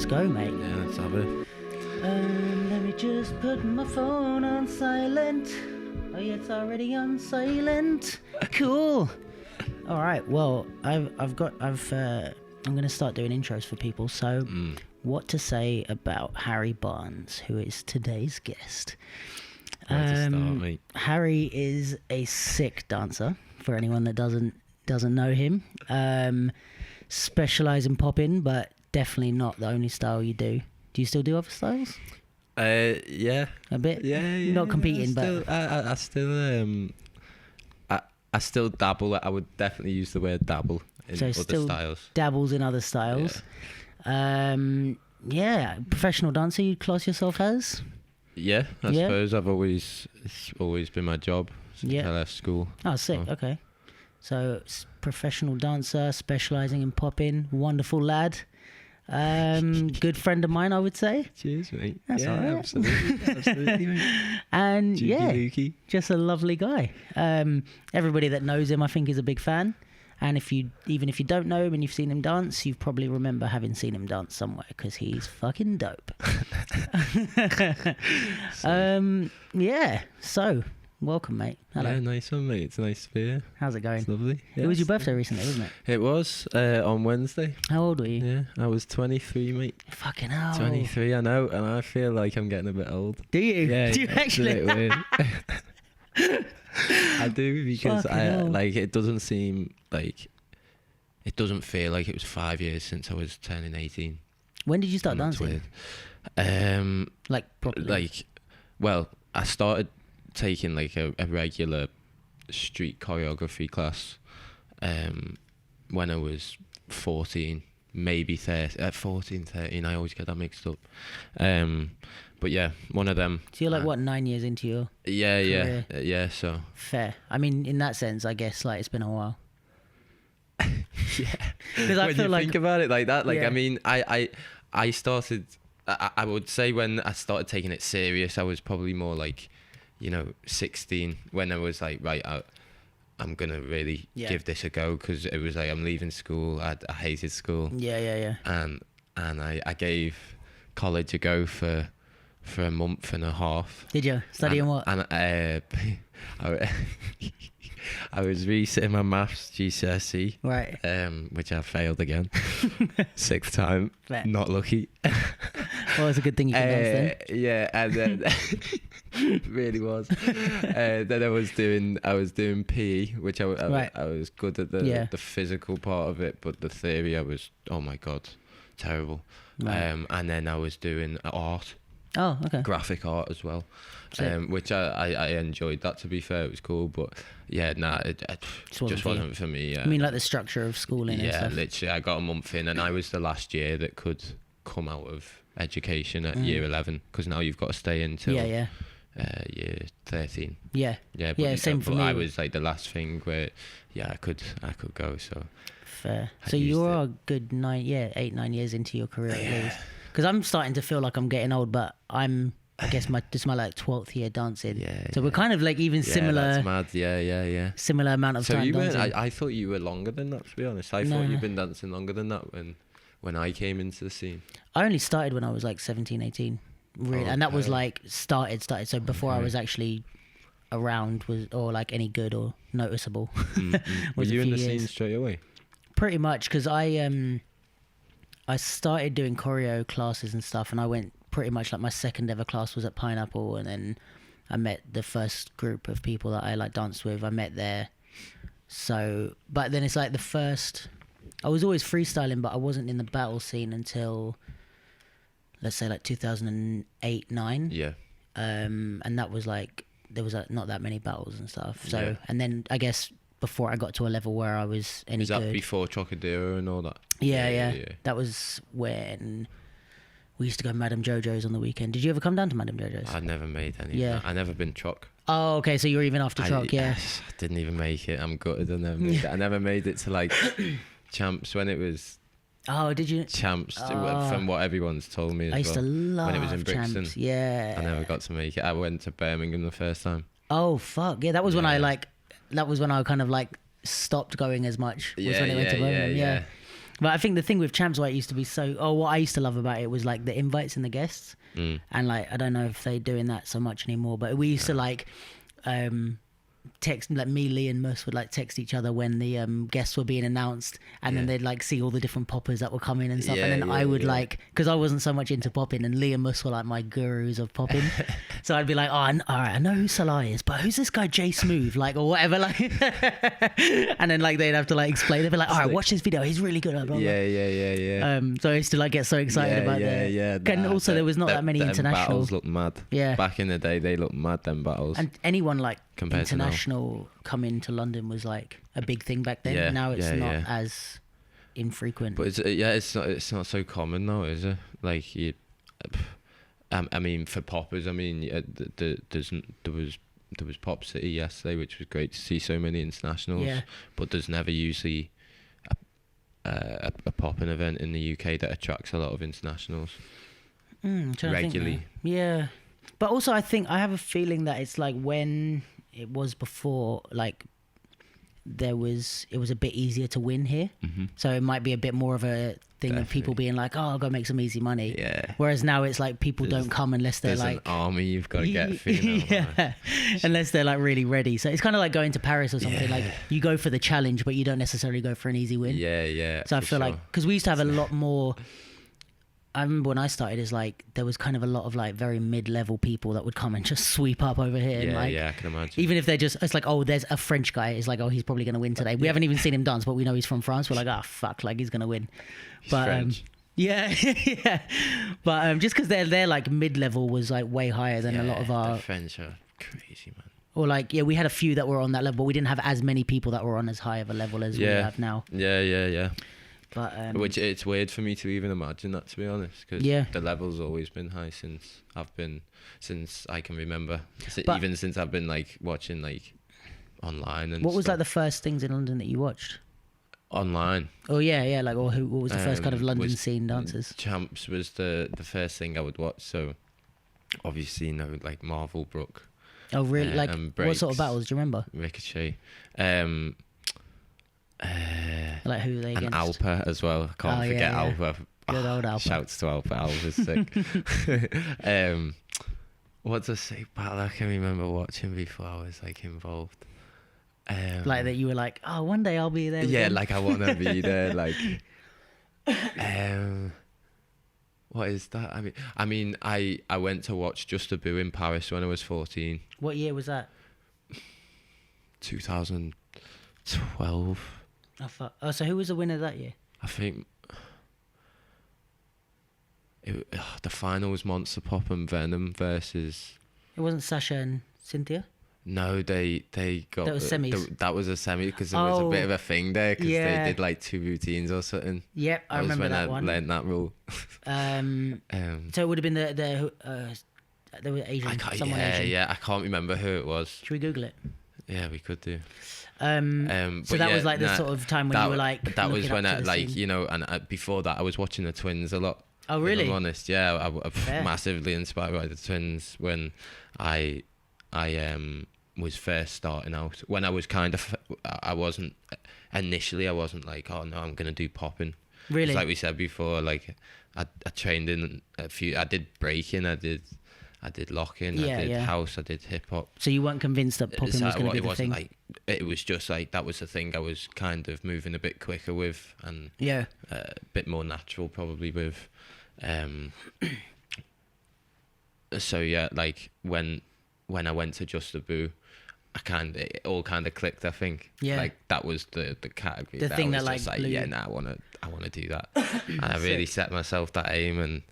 go, mate. Yeah, let's have it. Let me just put my phone on silent. Oh yeah, it's already on silent. Cool. All right. Well, I'm gonna start doing intros for people. So, what to say about Harry Barnes, who is today's guest? Where to start, mate? Harry is a sick dancer. For anyone that doesn't know him, specialise in popping, but definitely not the only style you do. Do you still do other styles? Yeah. A bit? Yeah. Not competing, but... I still dabble. I would definitely use the word dabble in so other still styles. Dabbles in other styles. Yeah. Professional dancer you'd class yourself as? Yeah, I suppose. It's always been my job since I left school. Oh, sick. So. Okay. So, professional dancer, specialising in popping. Wonderful lad. Good friend of mine, I would say. Cheers, mate. That's all right. Absolutely, mate. And Lukey. Just a lovely guy. Everybody that knows him, I think, is a big fan. And even if you don't know him and you've seen him dance, you probably remember having seen him dance somewhere because he's fucking dope. So welcome, mate. Hello. Yeah, nice one, mate. It's nice to be here. How's it going? It's lovely. It was your birthday recently, wasn't it? It was on Wednesday. How old were you? Yeah, I was 23, mate. Fucking hell. 23, I know, and I feel like I'm getting a bit old. Do you? Yeah. Do you actually? It's a bit weird. I do because it doesn't seem like it doesn't feel like it was 5 years since I was turning 18. When did you start dancing? Like properly? I started taking like a regular street choreography class when I was 14, maybe 13. I always get that mixed up. But yeah, one of them. So you're like 9 years into your career? Yeah. So fair. I mean, in that sense, I guess like it's been a while. Yeah, because I feel think about it like that. Like, yeah. I mean, I started. I would say when I started taking it serious, I was probably more like, 16. When I was like, right, I'm gonna really give this a go, because it was like I'm leaving school. I hated school. Yeah. And I gave college a go for a month and a half. Did you study what? And I was resitting my maths GCSE, right? Which I failed again, 6th time. Fair. Not lucky. Well, it's a good thing you can dance then. Yeah, and then really was. Then I was doing PE, which I was good at the physical part of it, but the theory I was, oh my god, terrible. Right. And then I was doing art. Oh, okay. Graphic art as well, which I enjoyed that, to be fair. It was cool, but it just wasn't for me. I mean, like the structure of schooling and stuff. Literally, I got a month in and I was the last year that could come out of education at year 11, because now you've got to stay until year 13. Yeah, same for me. I was like the last thing where I could go, so fair. So you're a good 8, 9 years into your career at least. Because I'm starting to feel like I'm getting old, but I guess this is my like 12th year dancing. So we're kind of like even similar. That's mad. Yeah. Similar amount of time dancing. I thought you were longer than that, to be honest. I thought you'd been dancing longer than that when I came into the scene. I only started when I was like 17, 18. Really, and that was like started. So before I was actually around or like any good or noticeable. Were you in the scene straight away? Pretty much, because I started doing choreo classes and stuff, and I went pretty much like my second ever class was at Pineapple, and then I met the first group of people that I like danced with. I met there. So, but then it's like I was always freestyling, but I wasn't in the battle scene until, let's say, like 2008, 9. Yeah. And that was like, there was not that many battles and stuff. So, and then I guess before I got to a level where I was any good. Was that before Chocodero and all that? Yeah. That was when we used to go Madame Jojo's on the weekend. Did you ever come down to Madame Jojo's? I never made any. Yeah. I never been Choc. Oh, okay. So you were even after Choc, yeah. I didn't even make it. I'm gutted. I never made it. I never made it to like Champs when it was. Oh, did you? Champs, from what everyone's told me as well. I used to love when it was in Brixton. Champs, yeah. I never got to make it. I went to Birmingham the first time. Oh, fuck. Yeah, that was when that was when I kind of like stopped going as much. Was when I went to Birmingham, But I think the thing with Champs White used to be what I used to love about it was like the invites and the guests. And like, I don't know if they're doing that so much anymore, but we used to like text, like me, Lee and Mus would like text each other when the guests were being announced, and then they'd like see all the different poppers that were coming and stuff. And then I would like, because I wasn't so much into popping, and Lee and Mus were like my gurus of popping. So I'd be like, all right, I know who Salah is, but who's this guy Jay Smooth, like, or whatever, like. And then like they'd have to like explain. They'd be like, all right, watch this video, he's really good. Blah, blah, blah. Yeah. So I used to like get so excited about that. And also there was not that many international battles. Looked mad. Yeah. Back in the day, they looked mad. Them battles. And anyone like Compared international coming to London was like a big thing back then. Yeah, now it's not yeah. as infrequent. But it's not so common now, is it? Like I mean, for poppers, I mean, there was Pop City yesterday, which was great to see so many internationals. Yeah. But there's never usually a popping event in the UK that attracts a lot of internationals regularly. Yeah, but also I have a feeling that it's like when it was before, like it was a bit easier to win here. So it might be a bit more of a thing of people being like, oh, I'll go make some easy money. Yeah. Whereas now it's like people don't come unless they're like an army you've got to get through now. Yeah. Unless they're like really ready. So it's kind of like going to Paris or something. Like you go for the challenge, but you don't necessarily go for an easy win. Yeah. So I feel like, because we used to have a lot more. I remember when I started, is like there was kind of a lot of like very mid-level people that would come and just sweep up over here. Yeah, and like, I can imagine. Even if they're just, it's like, oh, there's a French guy. It's like, oh, he's probably going to win today. We haven't even seen him dance, but we know he's from France. We're like, oh, fuck, like he's going to win. He's But French. yeah. But just because they're like mid-level was like way higher than a lot of our. The French are crazy, man. Or like, we had a few that were on that level, but we didn't have as many people that were on as high of a level as we have now. Yeah. But which it's weird for me to even imagine that, to be honest, because the level's always been high since I can remember. Even since I've been like watching like online and. What was stuff. like the first things in London that you watched? Online. Oh yeah, like, or what was the first kind of London scene dancers? Champs was the first thing I would watch. So obviously, like Marvel, Brooke. Oh really? Like Breaks, what sort of battles do you remember? Ricochet. Like who they and against? Alpa as well. I can't forget Alpa. Good old Alpa. Shouts to Alpa. Alpa's sick. What's a sick battle I can remember watching before I was like involved? Like that you were like, oh, one day I'll be there. Yeah, like I want to be there. Like, what is that? I mean, I went to watch Just a Boo in Paris when I was 14. What year was that? 2012. Oh, so who was the winner that year? I think the final was Monster Pop and Venom versus. It wasn't Sasha and Cynthia. No, they got. That was semis. That was a semi because there was a bit of a thing there because they did like 2 routines or something. Yep, I remember that one. That was when I learned that rule. So it would have been there were Asian. Asian. Yeah. I can't remember who it was. Should we Google it? Yeah, we could do. So that was like the sort of time when you were like. That was when I like scene. And before that I was watching the Twins a lot. Oh really? If I'm honest, yeah, I massively inspired by the Twins when I was first starting out. When I was I wasn't like, oh no, I'm gonna do popping. Really? Like we said before, like I trained in a few. I did breaking. I did locking. I did house. I did hip hop. So you weren't convinced that popping was gonna be the thing? Like, it was just like that was the thing I was kind of moving a bit quicker with, and a bit more natural probably with. So yeah, like when I went to Just a Boo, it all kind of clicked. I think like that was the category. The thing that like I want to do that, and I really set myself that aim.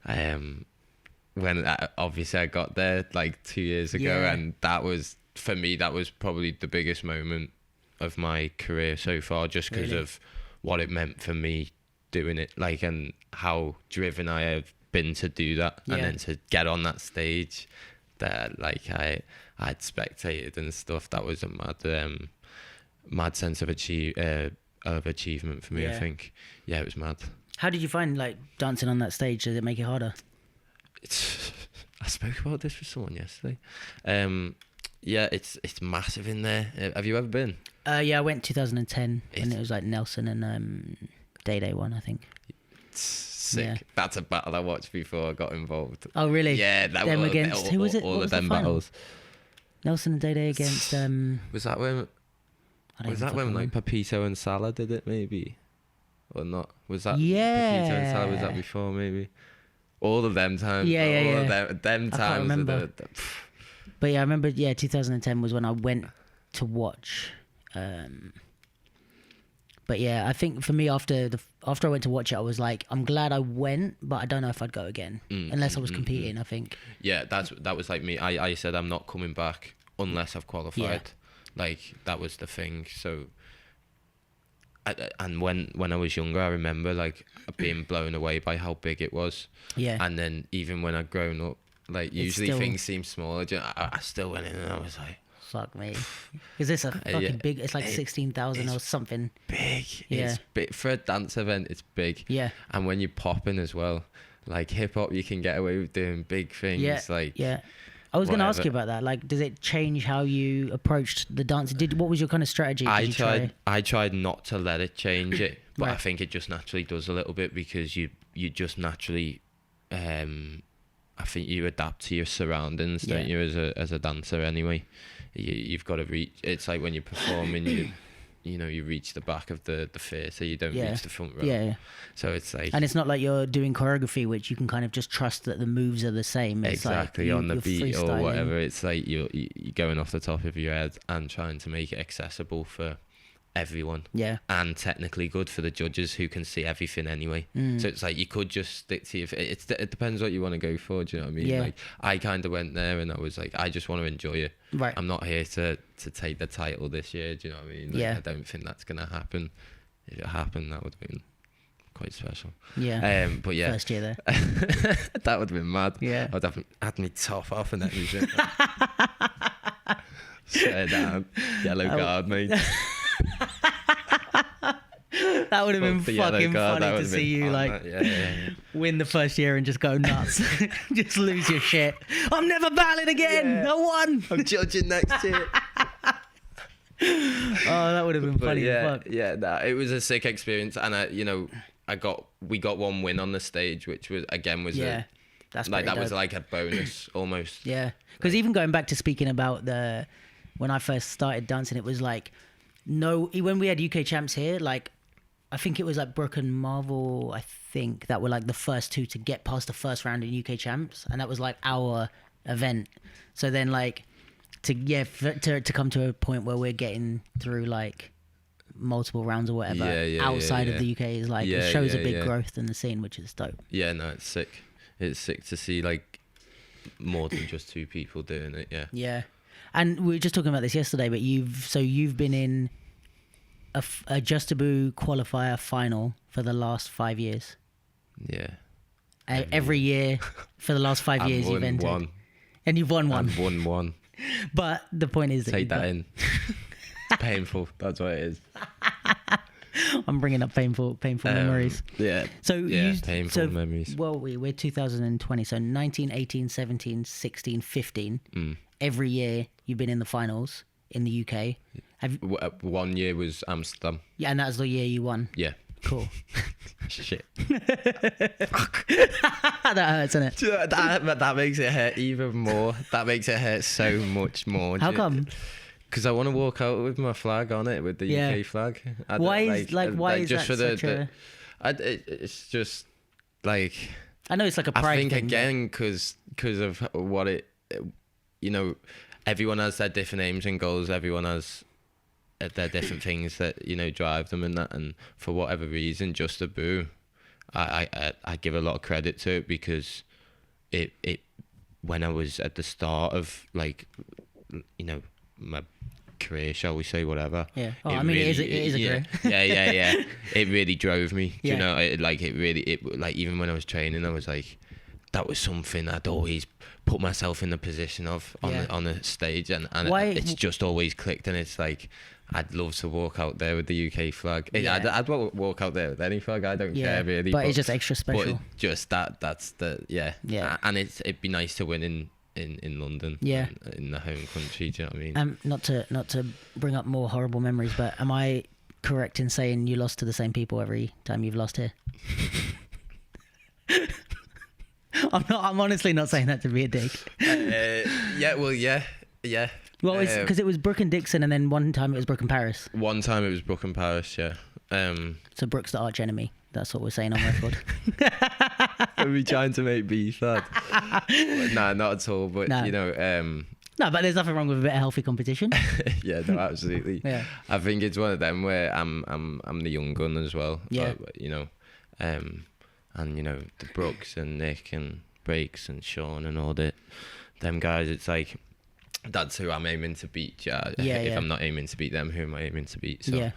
And when obviously I got there like 2 years ago, and that was for me probably the biggest moment of my career so far, just because of what it meant for me doing it, like, and how driven I have been to do that, and then to get on that stage that like I'd spectated and stuff. That was a mad sense of achievement for me. I think it was mad. How did you find like dancing on that stage? Did it make it harder? I spoke about this with someone yesterday. It's massive in there. Have you ever been? I went 2010 and it was like Nelson and Day one, I think. Sick. Yeah. That's a battle I watched before I got involved. Oh, really? Yeah, that them was against who was it? All What of was the them final? battles. Nelson and Day against Was that when? I don't Was even that when fucking like Pepito and Salah did it? Maybe, or not? Was that Yeah. Pepito and Salah? Was that before? Maybe. All of them times. Yeah, yeah, all yeah. of them I times. can't remember. Are But yeah, I remember. Yeah, 2010 was when I went to watch. But yeah, I think for me after I went to watch it, I was like, I'm glad I went, but I don't know if I'd go again unless I was competing. I think. Yeah, that was like me. I said I'm not coming back unless I've qualified. Yeah. Like that was the thing. So. And when I was younger, I remember like being blown away by how big it was. Yeah. And then even when I'd grown up, like usually still- things seem smaller. I still went in and I was like, Fuck me. Is this a fucking yeah. big? It's like 16,000 or it's something. big. Yeah. It's big for a dance event. It's big. Yeah. And when you pop in as well, like hip hop, you can get away with doing big things. Yeah. Like Yeah. I was going to ask whatever. you about that. Like, does it change how you approached the dance? What was your kind of strategy? Did you try? I tried not to let it change it, but I Right. think it just naturally does a little bit because you just naturally, I think you adapt to your surroundings, don't you, as a dancer anyway. You've got to reach. It's like when you're performing, you reach the back of the theatre, you don't reach the front row. Yeah. So it's like And it's not like you're doing choreography, which you can kind of just trust that the moves are the same. It's exactly like on the you're beat or freestyling. whatever. It's like you're going off the top of your head and trying to make it accessible for everyone. Yeah. And technically good for the judges who can see everything anyway. So it's like you could just stick to your. It depends what you want to go for. Do you know what I mean? Yeah. Like I kind of went there and I was like, I just want to enjoy it. Right. I'm not here to take the title this year. Do you know what I mean? Like, Yeah. I don't think that's gonna happen. If it happened, that would have been quite special. Yeah. But yeah, First year there. that would have been mad. Yeah. I'd have had me top off and everything. Swear down, yellow card, mate. That would have been Fuck the yellow fucking card, that funny would to have see been you fun, like that. Yeah. win the first year and just go nuts. Just lose your shit. I'm never battling again. Yeah. I won. I'm judging next year. Oh, that would have been But funny. yeah, Fuck. it was a sick experience, and we got one win on the stage, which was Yeah. That's like pretty that was dope. like a bonus almost. Yeah, because even going back to speaking about when I first started dancing, it was like when we had UK champs here, like I think it was like Brooke and Marvel, I think, that were like the first two to get past the first round in UK champs, and that was like our event. So then like to come to a point where we're getting through like multiple rounds or whatever outside of the UK is like it shows a big growth in the scene, which is dope. Yeah, no, it's sick. It's sick to see like more than just two people doing it. Yeah. Yeah, and we were just talking about this yesterday, but you've been in a Just Taboo qualifier final for the last 5 years. Yeah. Every year for the last 5 years you've entered. One. And you've won one. I've won one. But the point is Take that in. Painful. That's what it is. I'm bringing up painful memories. Yeah. So painful memories. Well, we're 2020, so 19, 18, 17, 16, 15. Every year you've been in the finals in the UK. 1 year was Amsterdam. Yeah, and that was the year you won. Yeah. Cool. Shit. Fuck. That hurts, doesn't it? That makes it hurt even more. That makes it hurt so much more. How come? Because I want to walk out with my flag on it, with the UK flag. Why is that such a... It's just like... I know it's like a pride I think thing, again because of what it... everyone has their different aims and goals. Everyone has their different things that, drive them and that. And for whatever reason, Just Taboo, I give a lot of credit to it because it when I was at the start of like, my career, shall we say, whatever. Yeah. Oh, I mean, it is a career. Yeah. It really drove me. Yeah. You know, it even when I was training, I was like, that was something I'd always put myself in the position of on the stage, and it's just always clicked. And it's like, I'd love to walk out there with the UK flag. Yeah. I'd walk out there with any flag. I don't care really. But it's just extra special. But just that's the Yeah. And it'd be nice to win in London. Yeah. In the home country. Do you know what I mean? Not to bring up more horrible memories, but am I correct in saying you lost to the same people every time you've lost here? I'm honestly not saying that to be a dick. Yeah. Well, it's because it was Brooke and Dixon, and then one time it was Brooke and Paris. One time it was Brooke and Paris, yeah. So Brooke's the arch enemy. That's what we're saying on record. Are we trying to make beef? Nah, not at all. But No. you know, No, but there's nothing wrong with a bit of healthy competition. yeah, no, absolutely. Yeah. I think it's one of them where I'm the young gun as well. Yeah. You know, and you know the Brooks and Nick and Breaks and Sean and all them guys. It's like that's who I'm aiming to beat. Yeah. If I'm not aiming to beat them, who am I aiming to beat? So, Yeah.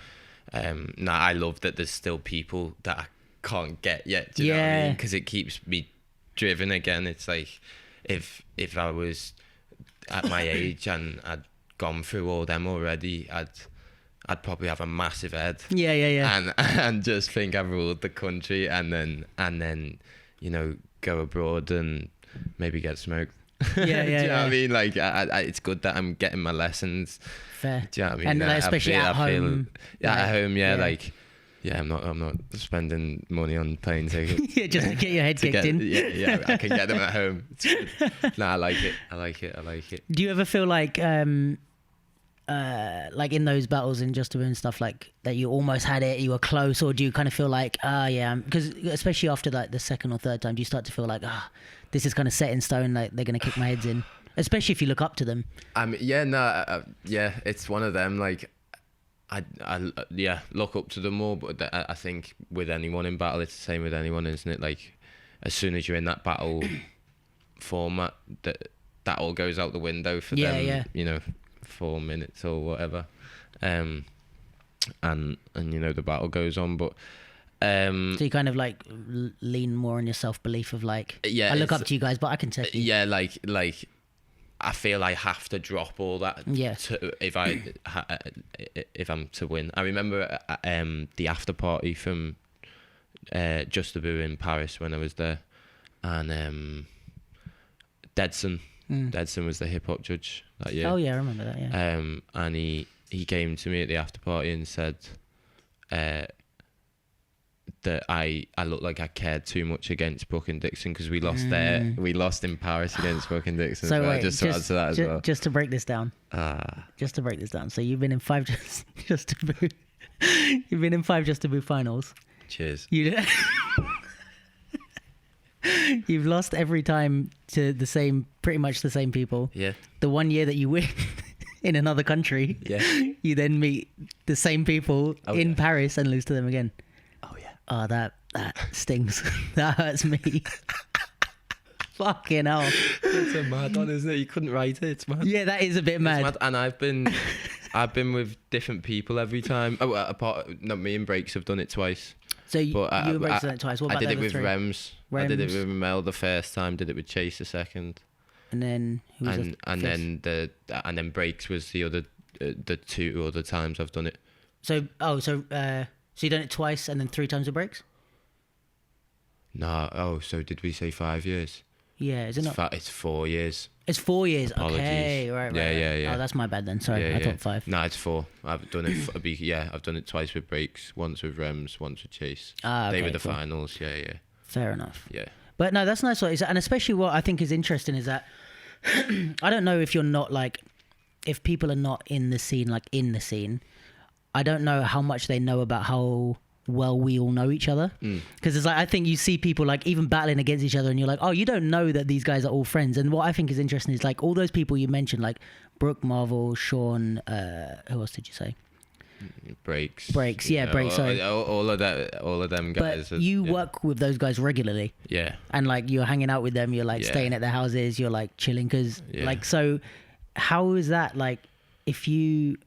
I love that there's still people that I can't get yet. Do you know what I mean? Because it keeps me driven again. It's like if I was at my age and I'd gone through all them already, I'd probably have a massive head. Yeah. And just think I've ruled the country, and then you know go abroad and maybe get smoked. Yeah. Do you know what I mean? Like it's good that I'm getting my lessons. Fair. Do you know what I mean? And like, especially at home. At home, yeah. like. Yeah, I'm not spending money on plane tickets. Yeah, just to get your head kicked in. Yeah, I can get them at home. It's good. No, I like it. Do you ever feel like in those battles in Just and stuff, like that you almost had it, you were close, or do you kind of feel like, because especially after like the second or third time, do you start to feel like, this is kind of set in stone, like they're going to kick my heads in, especially if you look up to them? It's one of them, like, I look up to them more, but I think with anyone in battle, it's the same with anyone, isn't it? Like, as soon as you're in that battle format, that all goes out the window for them. Yeah. You know, 4 minutes or whatever, and you know the battle goes on, but. So you kind of like lean more on your self-belief of like, I look up to you guys, but I can take you. Yeah, like I feel I have to drop all that if I'm to win. I remember the after party from Just Taboo in Paris when I was there, and Deadson was the hip hop judge that year. Oh yeah, I remember that. Yeah. And he came to me at the after party and said that I looked like I cared too much against Brooke and Dixon because we lost we lost in Paris against Brooke and Dixon. So wait, just to add to that as well. Just to break this down. So you've been in 5 Just Taboo. You've been in 5 Just Taboo finals. Cheers. You've lost every time to pretty much the same people. Yeah. The one year that you win in another country, you then meet the same people in Paris and lose to them again. Oh yeah. Oh, that stings. That hurts me. Fucking hell. It's a mad one, isn't it? You couldn't write it. It's mad. Yeah, that is a bit mad. And I've been with different people every time. Me and Breaks have done it twice. So you and Breaks have done it twice. What about I did the it other with three? Rems. I did it with Mel the first time. Did it with Chase the second. And then who was and then Breaks was the 2 other times I've done it. So you've done it twice and then 3 times with Breaks? No. Oh, so did we say 5 years? Yeah, is it not? It's 4 years. It's 4 years. Apologies. Okay, right. Yeah. Oh, that's my bad then. Sorry, I thought 5. No, it's 4. I've done it. I've done it twice with Breaks, once with Rems, once with Chase. Okay, they were the cool. finals. Yeah. Fair enough. Yeah. But no, that's nice. And especially what I think is interesting is that I don't know if you're not like, if people are not in the scene, I don't know how much they know about how well we all know each other. Because it's like, I think you see people like even battling against each other and you're like, oh, you don't know that these guys are all friends. And what I think is interesting is like all those people you mentioned, like Brooke, Marvel, Sean, who else did you say? Breaks. Yeah, Breaks. Sorry. All of them guys. But you work with those guys regularly. Yeah. And like you're hanging out with them, you're like staying at their houses, you're like chilling because like, so how is that like if you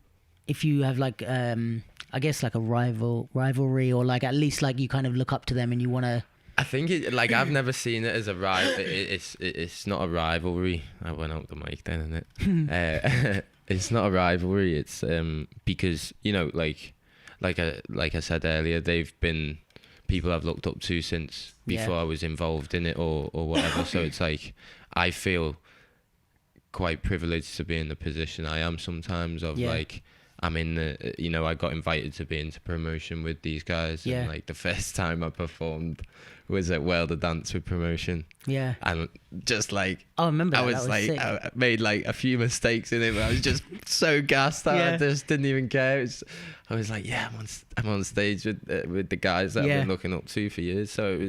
have like I guess like a rivalry or like at least like you kind of look up to them and you want to. I think I've never seen it as a rival. It's not a rivalry. I went out the mic then, isn't it? It's not a rivalry. It's because you know like I said earlier, they've been people I've looked up to since before I was involved in it or whatever. So it's like I feel quite privileged to be in the position I am sometimes of like I'm in the, you know, I got invited to be into promotion with these guys. Yeah. And like the first time I performed was at World of Dance with promotion. Yeah. And just like, I remember that. I was, that was like, sick. I made like a few mistakes in it, but I was just so gassed that I just didn't even care. I was like, yeah, I'm on stage with the guys that I've been looking up to for years. So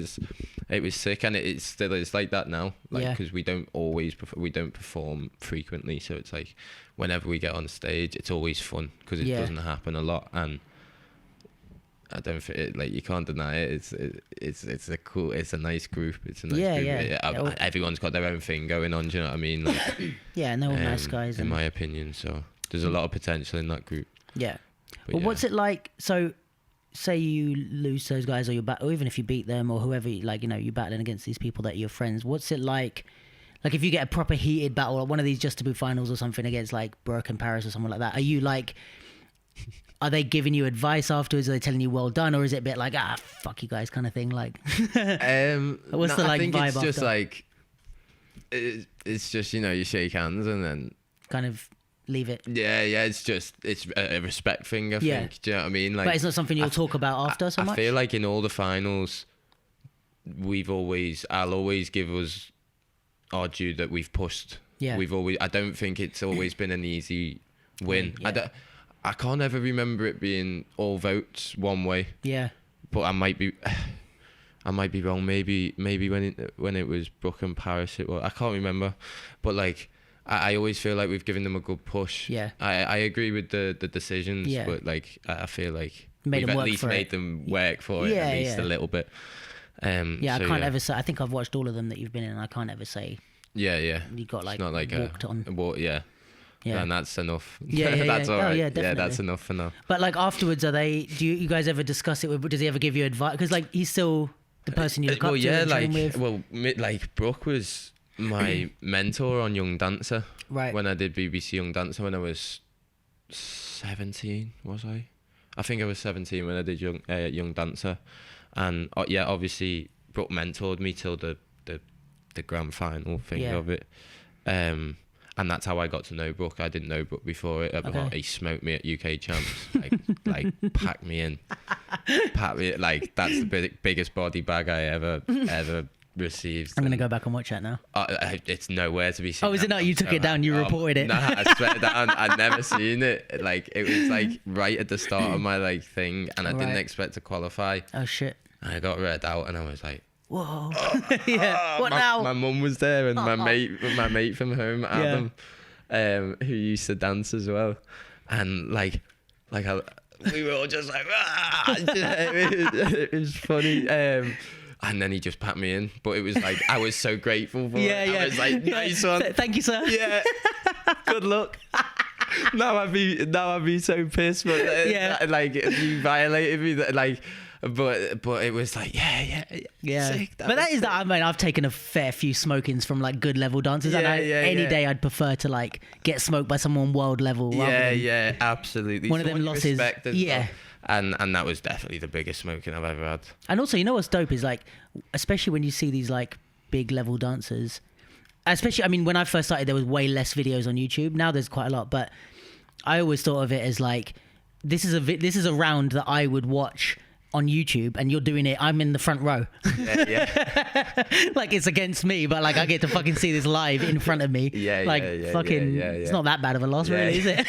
it was sick, and it still is like that now. Like, because we don't perform frequently, so it's like whenever we get on stage, it's always fun because it doesn't happen a lot, and I don't think it, like, you can't deny it. It's a nice group. It's a nice group. Everyone's got their own thing going on. Do you know what I mean? Like, yeah, and they're all nice guys. In my opinion, so there's a lot of potential in that group. Yeah. But what's it like? So, say you lose those guys, or or even if you beat them, or whoever, like, you know, you're battling against these people that are your friends. What's it like? Like, if you get a proper heated battle, like one of these Just to Be finals or something against like Brooke and Paris or someone like that, are you like? Are they giving you advice afterwards? Are they telling you well done, or is it a bit like, fuck you guys kind of thing? Like, what's the like I think vibe it's just after? like, it's just, you know, you shake hands and then kind of leave it. Yeah, it's a respect thing, I think. Do you know what I mean? Like, but it's not something you'll talk about after so much? I feel like in all the finals, I'll always give us our due that we've pushed. Yeah. I don't think it's always been an easy win. Yeah. I can't ever remember it being all votes one way. Yeah. But I might be wrong. Maybe when it was Brooke and Paris, I can't remember. But like, I always feel like we've given them a good push. Yeah. I agree with the decisions, but like, I feel like we've at least made them work for it at least a little bit. I can't ever say. I think I've watched all of them that you've been in, and I can't ever say. Yeah. You got like, it's not like walked on. Yeah. Yeah, and that's enough. Yeah, that's all right. Yeah, definitely. Yeah, that's enough for now. But like afterwards, do you guys ever discuss it with? Does he ever give you advice? Because like he's still the person you look up to and train with. Well, like Brooke was my mentor on Young Dancer. Right. When I did BBC Young Dancer when I was 17, was I? I think I was 17 when I did Young Dancer, and obviously Brooke mentored me till the grand final thing of it. And that's how I got to know Brooke. I didn't know Brooke before it. He smoked me at UK Champs. like packed me in. Like, that's the biggest body bag I ever received. I'm going to go back and watch that now. It's nowhere to be seen. Oh, is it not? You took it down, you reported it. No, I swear down. I'd never seen it. Like, it was like right at the start of my like thing, and I didn't expect to qualify. Oh, shit. And I got read out, and I was like, whoa. What now? My mum was there, and my mate from home, Adam, who used to dance as well, and we were all just like, it was funny. And then he just pat me in, but it was like, I was so grateful for it. I was like, nice one. Thank you, sir. Yeah. Good luck. Now I'd be so pissed, but like, you violated me, like. But it was like, yeah. Sick. But that is that. I mean, I've taken a fair few smokings from like good level dancers, and any day I'd prefer to like get smoked by someone world level. Yeah, absolutely. One of them losses. Yeah. Well. And that was definitely the biggest smoking I've ever had. And also, you know what's dope is like, especially when you see these like big level dancers, especially, I mean, when I first started, there was way less videos on YouTube. Now there's quite a lot, but I always thought of it as like, this is a round that I would watch on YouTube, and you're doing it. I'm in the front row. Yeah. Like, it's against me, but like I get to fucking see this live in front of me. It's not that bad of a loss, really, is it?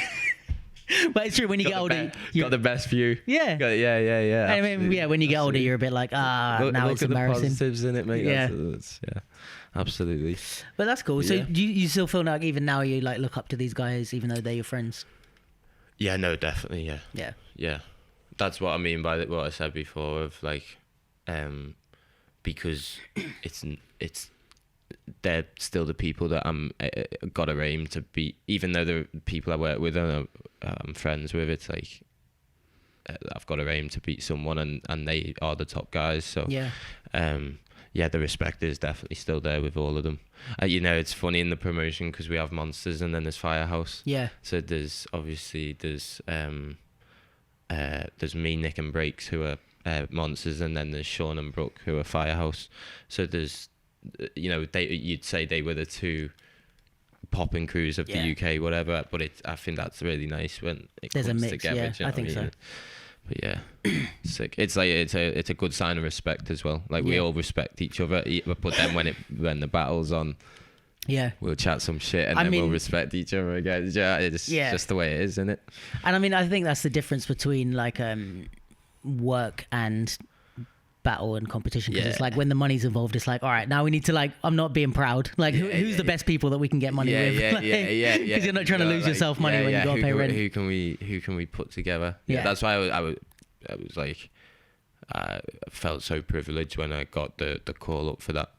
But it's true, when you get older, you got the best view. Yeah. I mean, when you get older, you're a bit like, now it's embarrassing. The positives in it, mate. Yeah. Absolutely. But that's cool. So you still feel like even now you like look up to these guys, even though they're your friends? Yeah, no, definitely. Yeah. That's what I mean by what I said before of like, because they're still the people that I'm gotta aim to be, even though the people I work with and I'm friends with. It's like I've got to aim to beat someone, and they are the top guys. So the respect is definitely still there with all of them. You know, it's funny in the promotion because we have Monsterz and then there's Firehouse. Yeah. So there's me, Nick and Breaks, who are Monsterz, and then there's Sean and Brooke, who are Firehouse. So there's, you know, you'd say they were the two popping crews of Yeah. the UK, whatever. But I think that's really nice when it There's a comes mix, together. yeah, do you know I think what so. mean? But yeah, sick. It's like it's a good sign of respect as well. Like we Yeah. all respect each other. But then when the battle's on, Yeah. we'll chat some shit and then we'll respect each other again. Yeah, it's just the way it is, isn't it? And I mean, I think that's the difference between like work and battle and competition, because it's like when the money's involved, it's like, all right, now we need to like, I'm not being proud, like who's the best people that we can get money with, because you're not trying to lose yourself money when you gotta pay rent. Who can we put together? That's why I was like, I felt so privileged when I got the call up for that,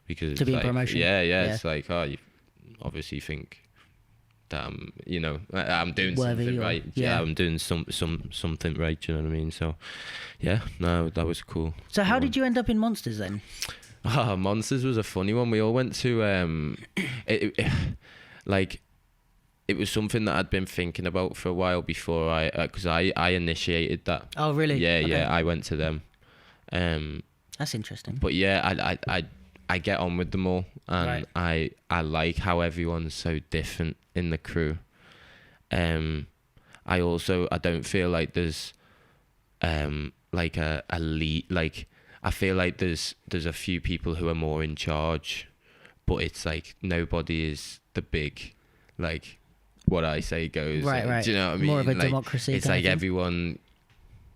because to be like, in promotion. it's like, oh, you obviously think that I'm doing something right. I'm doing something right. You know what I mean? So, yeah, no, that was cool. So how did you end up in Monsterz then? Monsterz was a funny one. We all went to it was something that I'd been thinking about for a while before because I initiated that. Oh really? Yeah, I went to them. That's interesting. But yeah, I get on with them all, and I like how everyone's so different in the crew. I don't feel like there's like a lead. Like I feel like there's a few people who are more in charge, but it's like nobody is the big, like what I say goes. Right. Do you know what I mean? More of a like, democracy. It's like everyone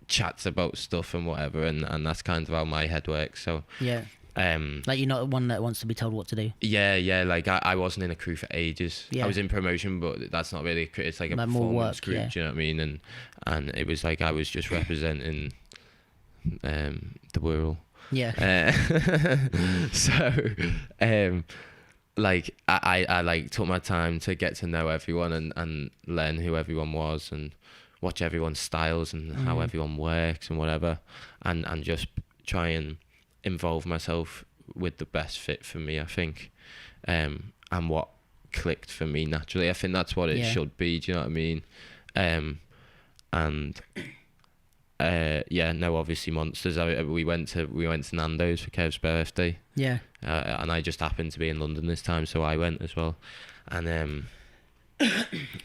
chats about stuff and whatever, and that's kind of how my head works. So yeah. Like you're not one that wants to be told what to do. Yeah. Like I wasn't in a crew for ages. Yeah. I was in promotion, but that's not really a crew. It's like a Like performance more work, group. yeah. Do you know what I mean? And it was like I was just representing the Wirral. Yeah. So like I like took my time to get to know everyone and learn who everyone was and watch everyone's styles and how everyone works and whatever, and just try and involve myself with the best fit for me, I think, and what clicked for me naturally. I think that's what it should be. Do you know what I mean? Obviously Monsterz. We went to Nando's for Kev's birthday. Yeah. And I just happened to be in London this time, so I went as well. And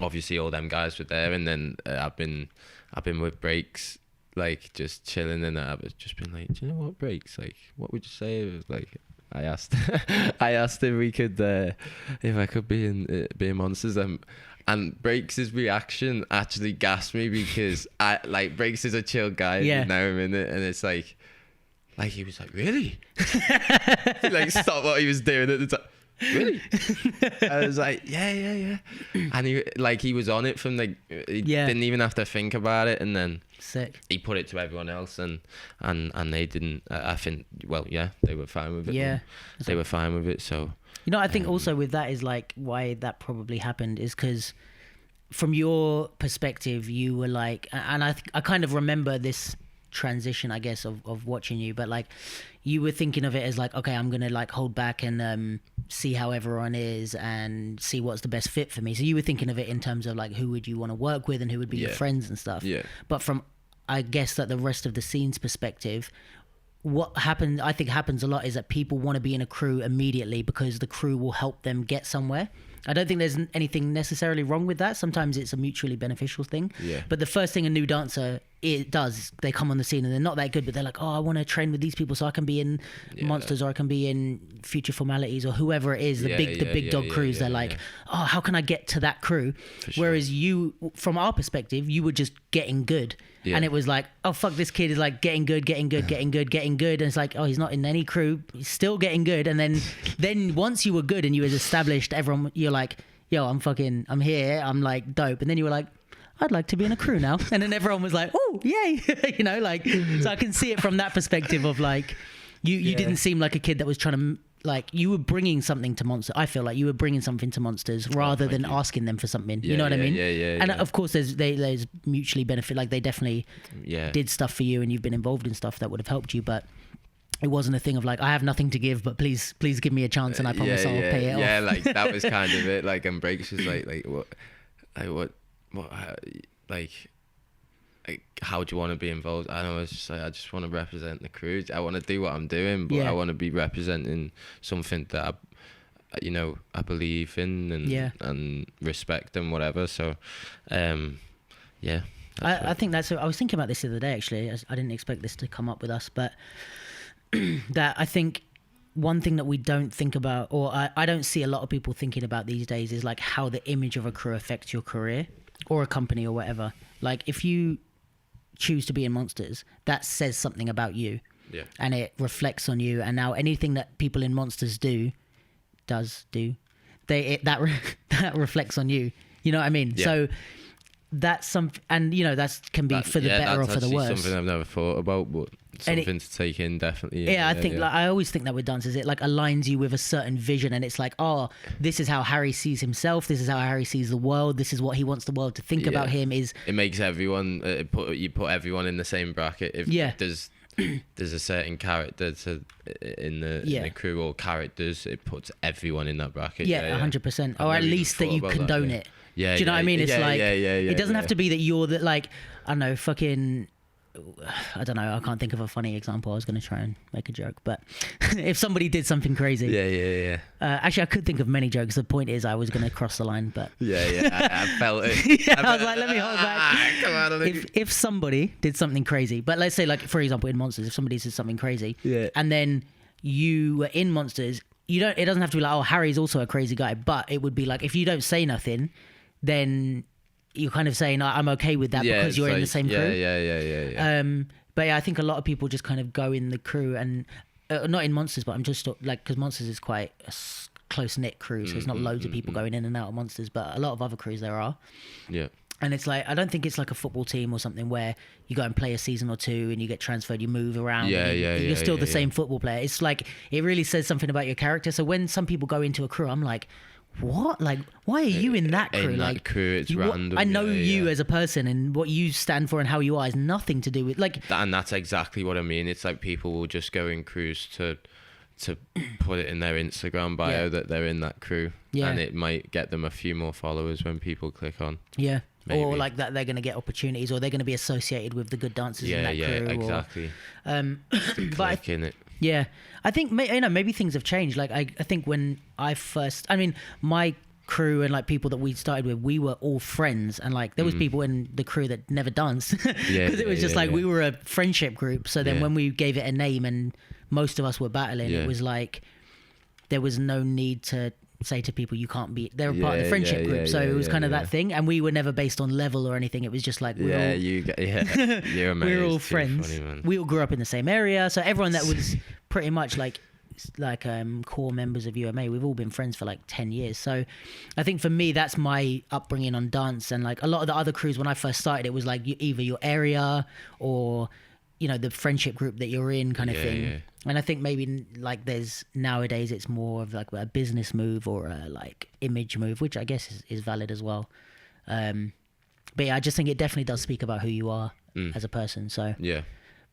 obviously all them guys were there, and then I've been with Breaks, like just chilling, and I've just been like, do you know what, Breaks? Like, what would you say? It was like I asked if we could, if I could be in Monsterz. And Breaks' reaction actually gassed me, because Breaks is a chill guy. Yeah. You know him in it, and it's like he was like, really? He like stopped what he was doing at the time. Really? I was like, yeah. And he was on it from he didn't even have to think about it, and then sick. He put it to everyone else, and they didn't. I think, well, yeah, they were fine with it. Yeah, they were fine with it. So I think also with that is like why that probably happened is because from your perspective you were like, and I kind of remember this transition, I guess, of watching you, but like you were thinking of it as like, okay, I'm gonna like hold back and see how everyone is and see what's the best fit for me. So you were thinking of it in terms of like who would you want to work with and who would be your friends and stuff. Yeah. But from, I guess, that the rest of the scene's perspective, what I think happens a lot is that people want to be in a crew immediately because the crew will help them get somewhere. I don't think there's anything necessarily wrong with that. Sometimes it's a mutually beneficial thing. Yeah. But the first thing a new dancer does, they come on the scene and they're not that good, but they're like, oh, I want to train with these people so I can be in Monsterz or I can be in Future Formalities or whoever it is, the big dog crews. They're like, oh, how can I get to that crew? Whereas you, from our perspective, you were just getting good. Yeah. And it was like, oh, fuck, this kid is like getting good. And it's like, oh, he's not in any crew. He's still getting good. And then once you were good and you was established, everyone, you're like, yo, I'm here. I'm like dope. And then you were like, I'd like to be in a crew now. And then everyone was like, oh, yay. So I can see it from that perspective of like, you didn't seem like a kid that was trying to, like, you were bringing something to Monsterz. I feel like you were bringing something to Monsterz rather than asking them for something. You know what I mean? Yeah. And of course, there's mutually benefit. Like, they definitely did stuff for you and you've been involved in stuff that would have helped you. But it wasn't a thing of like, I have nothing to give, but please give me a chance and I promise I'll pay it off. Yeah, like, that was kind of it. Like, and Breaks was like, how do you want to be involved? I know, it's just like, I just want to represent the crew. I want to do what I'm doing, but I want to be representing something that you know, I believe in and respect and whatever. So, yeah. I think that's. I was thinking about this the other day actually. I didn't expect this to come up with us, but that I think one thing that we don't think about, or I don't see a lot of people thinking about these days, is like how the image of a crew affects your career or a company or whatever. Like if you choose to be in Monsterz, that says something about you. Yeah. And it reflects on you. And now anything that people in Monsterz that reflects on you. You know what I mean? Yeah. So that's and you know, that can be for the better or for the worse. That's something I've never thought about, but something to take in, definitely. Yeah, I think like I always think that with dancers, it like aligns you with a certain vision, and it's like, oh, this is how Harry sees himself, this is how Harry sees the world, this is what he wants the world to think about him. Is it makes everyone you put everyone in the same bracket. If there's a certain character in the crew or characters, it puts everyone in that bracket. 100%, or at least that you condone it. Yeah, do you know what I mean? It's it doesn't have to be that you're the, like, I don't know, fucking, I don't know, I can't think of a funny example. I was going to try and make a joke, but if somebody did something crazy. Yeah. Actually, I could think of many jokes. The point is I was going to cross the line, but. I felt it. I was like, let me hold back. Come on, if somebody did something crazy, but let's say, like, for example, in Monsterz, if somebody did something crazy, and then you were in Monsterz, it doesn't have to be like, oh, Harry's also a crazy guy, but it would be like, if you don't say nothing, then you're kind of saying, I'm okay with that because you're in the same crew. Yeah. But yeah, I think a lot of people just kind of go in the crew and not in Monsterz, but I'm just like, because Monsterz is quite a close knit crew, so there's not loads of people going in and out of Monsterz, but a lot of other crews there are. Yeah. And it's like, I don't think it's like a football team or something where you go and play a season or two and you get transferred, you move around. You're still the same football player. It's like, it really says something about your character. So when some people go into a crew, I'm like, what? Like, why are you in that crew? In that crew, it's random. I know you as a person, and what you stand for and how you are is nothing to do with like. And that's exactly what I mean. It's like people will just go in crews to put it in their Instagram bio that they're in that crew, and it might get them a few more followers when people click on. Yeah. Maybe. Or like that they're going to get opportunities, or they're going to be associated with the good dancers in that crew. Yeah, exactly. But I think maybe things have changed. Like I think when I first, my crew and like people that we started with, we were all friends, and like there was people in the crew that never danced because it was just like we were a friendship group. So then when we gave it a name and most of us were battling, it was like there was no need to say to people you can't be, they're part of the friendship group, so it was kind of that thing, and we were never based on level or anything. It was just like you're amazing. We were all friends. Funny, we all grew up in the same area, so everyone that was pretty much like core members of UMA, we've all been friends for like 10 years. So I think for me, that's my upbringing on dance. And like a lot of the other crews when I first started, it was like either your area or the friendship group that you're in kind of thing. And I think maybe like there's nowadays it's more of like a business move or a like image move, which I guess is valid as well. But yeah, I just think it definitely does speak about who you are as a person. So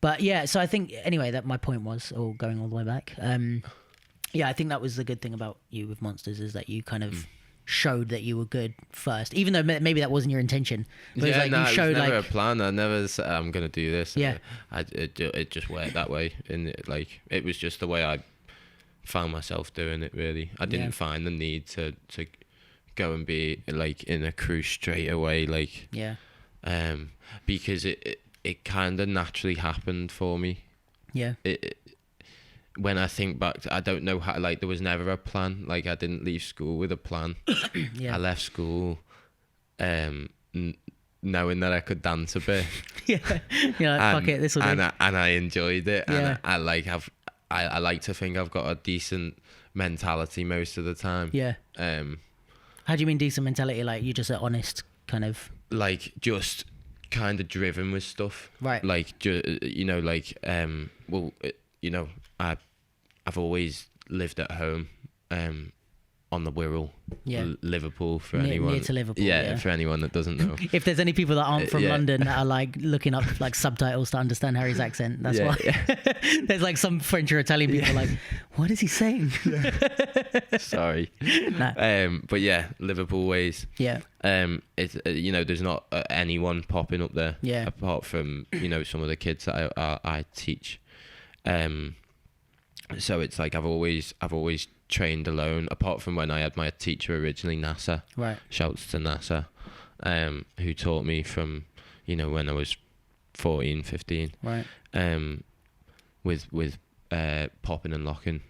but yeah, so I think anyway that my point was, or going all the way back. I think that was the good thing about you with Monsterz, is that you kind of showed that you were good first, even though maybe that wasn't your intention. But it was never a plan. I never said I'm gonna do this. Yeah, it just worked that way, and it was just the way I found myself doing it. Really, I didn't find the need to go and be like in a crew straight away. Like because it kind of naturally happened for me. Yeah. When I think back, I don't know how, like, there was never a plan. Like, I didn't leave school with a plan. I left school knowing that I could dance a bit. Fuck it, this will do. And I enjoyed it. And I like to think I've got a decent mentality most of the time. Yeah. How do you mean decent mentality? Like, you're just an honest kind of... Like, just kind of driven with stuff. Right. Like, I've always lived at home on the Wirral, Liverpool, for anyone. Near to Liverpool, for anyone that doesn't know. If there's any people that aren't from London that are like looking up like subtitles to understand Harry's accent, that's why. There's like some French or Italian people like, what is he saying? Sorry. Nah. But yeah, Liverpool ways. Yeah. It's there's not anyone popping up there. Yeah. Apart from some of the kids that I teach. So it's like I've always trained alone, apart from when I had my teacher originally, NASA. Right. Shouts to NASA, who taught me from, when I was 14, 15. Right. With popping and locking.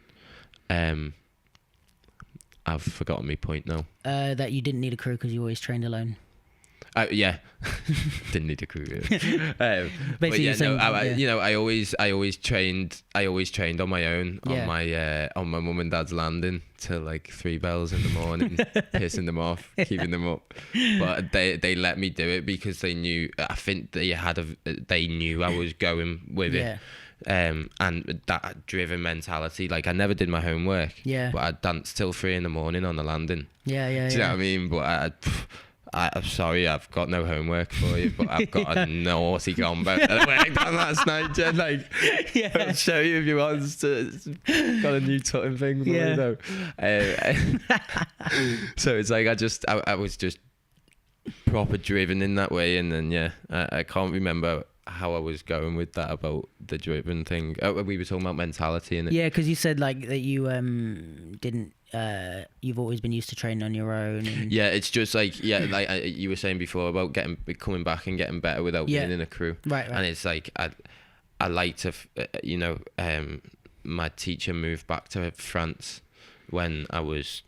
I've forgotten my point now. That you didn't need a crew because you always trained alone. Yeah, didn't need a crew. Basically, I always trained on my own on my mum and dad's landing till like 3 bells in the morning, pissing them off, keeping them up. But they let me do it because they knew. I think they knew I was going with it. And that driven mentality, like I never did my homework. Yeah. But I'd dance till 3 in the morning on the landing. Yeah. Do you know what I mean? But I'm sorry, I've got no homework for you, but I've got a naughty combo that I worked on last night, Jen. Like, I'll show you if you want. Got a new tutting thing for you, though. So it's like I was just proper driven in that way, and then I can't remember how I was going with that about the driven thing. We were talking about mentality, and because you said like that you didn't. You've always been used to training on your own. And... Yeah, it's just like like you were saying before about coming back and getting better without being in a crew. Right. And it's like I like to, my teacher moved back to France when I was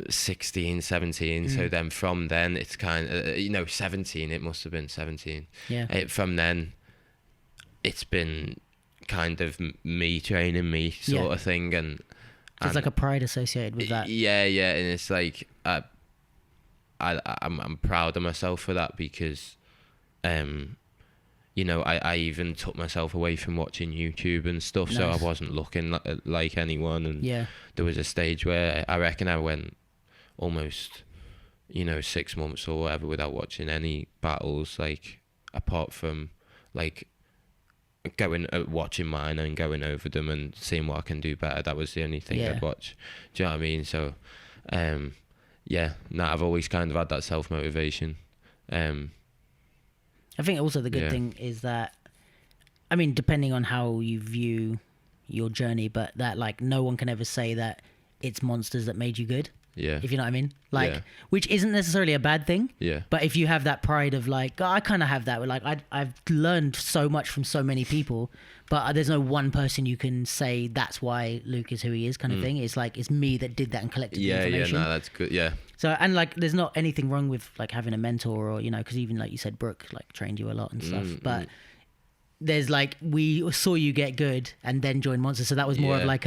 16, 17. So then from then it's kind of 17. It must have been 17. Yeah. From then, it's been kind of me training me sort of thing, and. There's like a pride associated with that. Yeah, and it's like I'm proud of myself for that because, I even took myself away from watching YouTube and stuff, so I wasn't looking like anyone. And there was a stage where I reckon I went almost, 6 months or whatever without watching any battles, like apart from like. Watching mine and going over them and seeing what I can do better. That was the only thing I'd watch. Do you know what I mean? So, I've always kind of had that self-motivation. I think also the good thing is that, I mean, depending on how you view your journey, but that like no one can ever say that it's Monsterz that made you good. Yeah. If you know what I mean? Like, which isn't necessarily a bad thing. Yeah. But if you have that pride of like, I kind of have that. Like, I've learned so much from so many people, but there's no one person you can say that's why Luke is who he is kind of thing. It's like, it's me that did that and collected the information. Yeah, no, that's good. Yeah. So, and like, there's not anything wrong with like having a mentor or, because even like you said, Brooke like trained you a lot and stuff, but there's like, we saw you get good and then join Monsterz. So that was more of like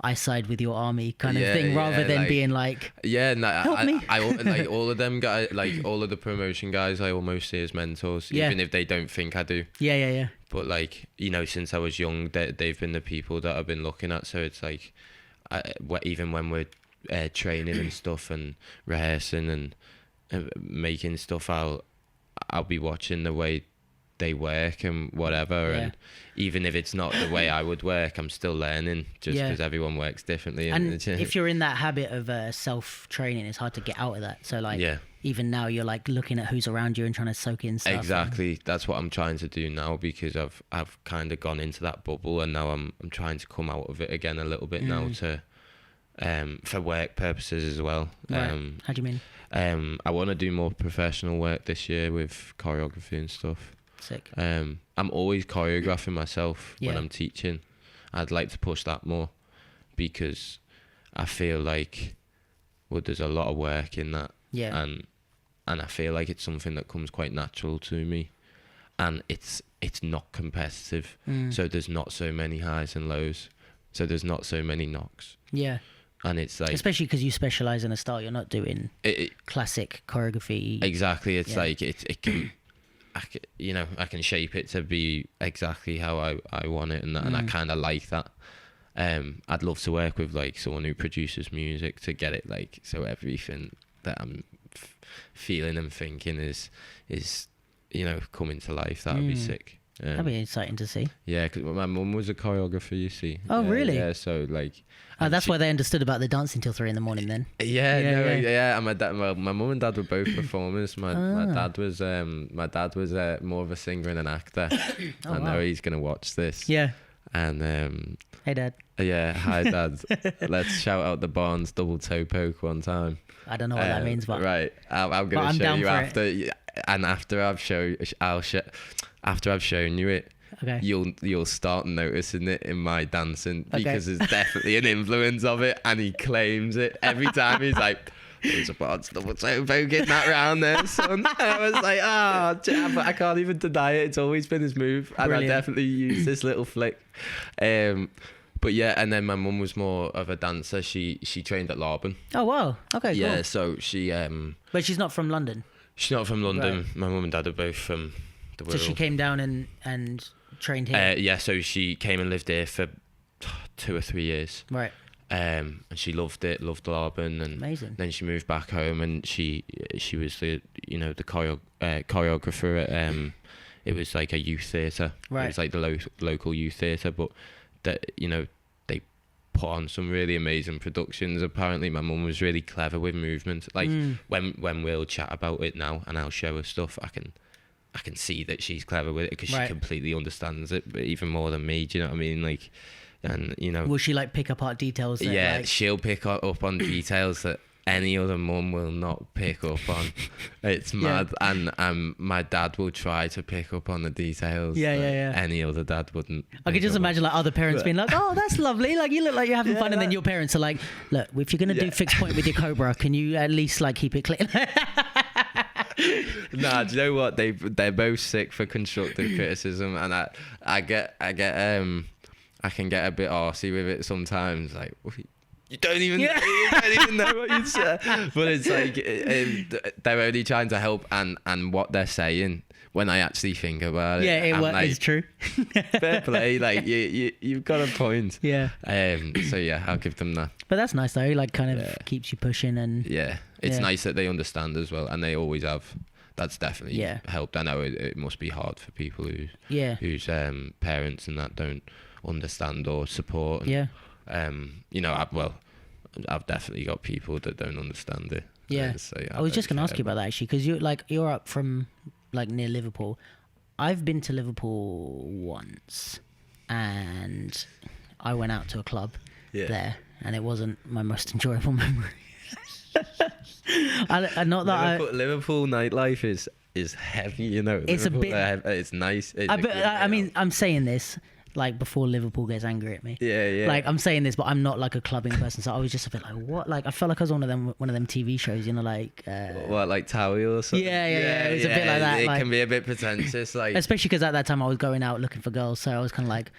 I side with your army kind of thing, rather than like, being like, help me. I like all of them guys, like all of the promotion guys, I almost see as mentors, even if they don't think I do. Yeah. But like, since I was young, they've been the people that I've been looking at. So it's like, even when we're training and stuff and rehearsing and making stuff, I'll be watching the way they work and whatever, and even if it's not the way I would work, I'm still learning just because everyone works differently. And if you're in that habit of self-training, it's hard to get out of that. So like even now you're like looking at who's around you and trying to soak in stuff. Exactly. That's what I'm trying to do now, because I've kind of gone into that bubble, and now I'm trying to come out of it again a little bit now to for work purposes as well. Right. How do you mean? I want to do more professional work this year with choreography and stuff. Sick. I'm always choreographing myself when I'm teaching. I'd like to push that more, because I feel like there's a lot of work in that. Yeah. And I feel like it's something that comes quite natural to me, and it's not competitive. So there's not so many highs and lows. So there's not so many knocks. Yeah. And it's like, especially because you specialize in a style, you're not doing classic choreography. Exactly. It's like it can. I can shape it to be exactly how I want it, and I kind of like that. I'd love to work with like someone who produces music to get it like so everything that I'm feeling and thinking is coming to life. That would be sick. That'd be exciting to see. Yeah, because my mum was a choreographer, you see. Oh, really? Yeah, so like... that's why they understood about the dancing till 3 a.m. then. Yeah. And my dad, my mum and dad were both performers. My dad was more of a singer and an actor. I know he's gonna watch this. Yeah. And Hey, Dad. yeah, hi Dad. Let's shout out the Barnes double toe poke one time. I don't know what that means, but right, I'm gonna show you after, and after I've shown you it. Okay. You'll start noticing it in my dancing, because there's definitely an influence of it, and he claims it every time. He's like, "There's a Barnes double toe poke in that round there, son." And I was like, but I can't even deny it. It's always been his move, and I definitely use this little flick. But yeah, and then my mum was more of a dancer. She trained at Laban. Oh wow. Okay. Yeah, cool. so she But she's not from London. She's not from London. Right. My mum and dad are both from the Wirral. So she came down and trained here. Yeah, so she came and lived here for 2 or 3 years. Right. And she loved it, loved Laban, and Amazing. then she moved back home, and she was the choreographer at it was like a youth theatre. Right. It was like the local youth theatre, but that, they put on some really amazing productions. Apparently my mum was really clever with movement. Like when we'll chat about it now and I'll show her stuff, I can see that she's clever with it, because she completely understands it, but even more than me. Do you know what I mean? Like, and will she like pick apart details? That, she'll pick up on details that any other mum will not pick up on. It's mad. And my dad will try to pick up on the details that any other dad wouldn't. I could just imagine like other parents being like, "Oh, that's lovely, like you look like you're having fun," and then your parents are like, "Look, if you're gonna do fixed point with your cobra, can you at least like keep it clean?" Nah, do you know what? They're both sick for constructive criticism, and I can get a bit arsey with it sometimes. Like, you don't even know what you said. But it's like they're only trying to help, and what they're saying, when I actually think about it, it's true. Fair play, like you've got a point. Yeah. So yeah, I'll give them that. But that's nice though. Like, kind of keeps you pushing, and it's nice that they understand as well, and they always have. That's definitely helped. I know it must be hard for people whose parents and that don't understand or support. I've definitely got people that don't understand it. Yeah. So I was just gonna ask you about that actually, because you're up from like near Liverpool. I've been to Liverpool once, and I went out to a club there, and it wasn't my most enjoyable memory. Liverpool nightlife is heavy, It's Liverpool, a bit. It's nice. I mean, I'm saying this like before Liverpool gets angry at me. Yeah. Like, I'm saying this, but I'm not like a clubbing person, so I was just a bit like, what? Like, I felt like I was on one of them TV shows, like like Towie or something. Yeah. It was a bit like that. It like, can be a bit pretentious, like, especially because at that time I was going out looking for girls, so I was kind of like,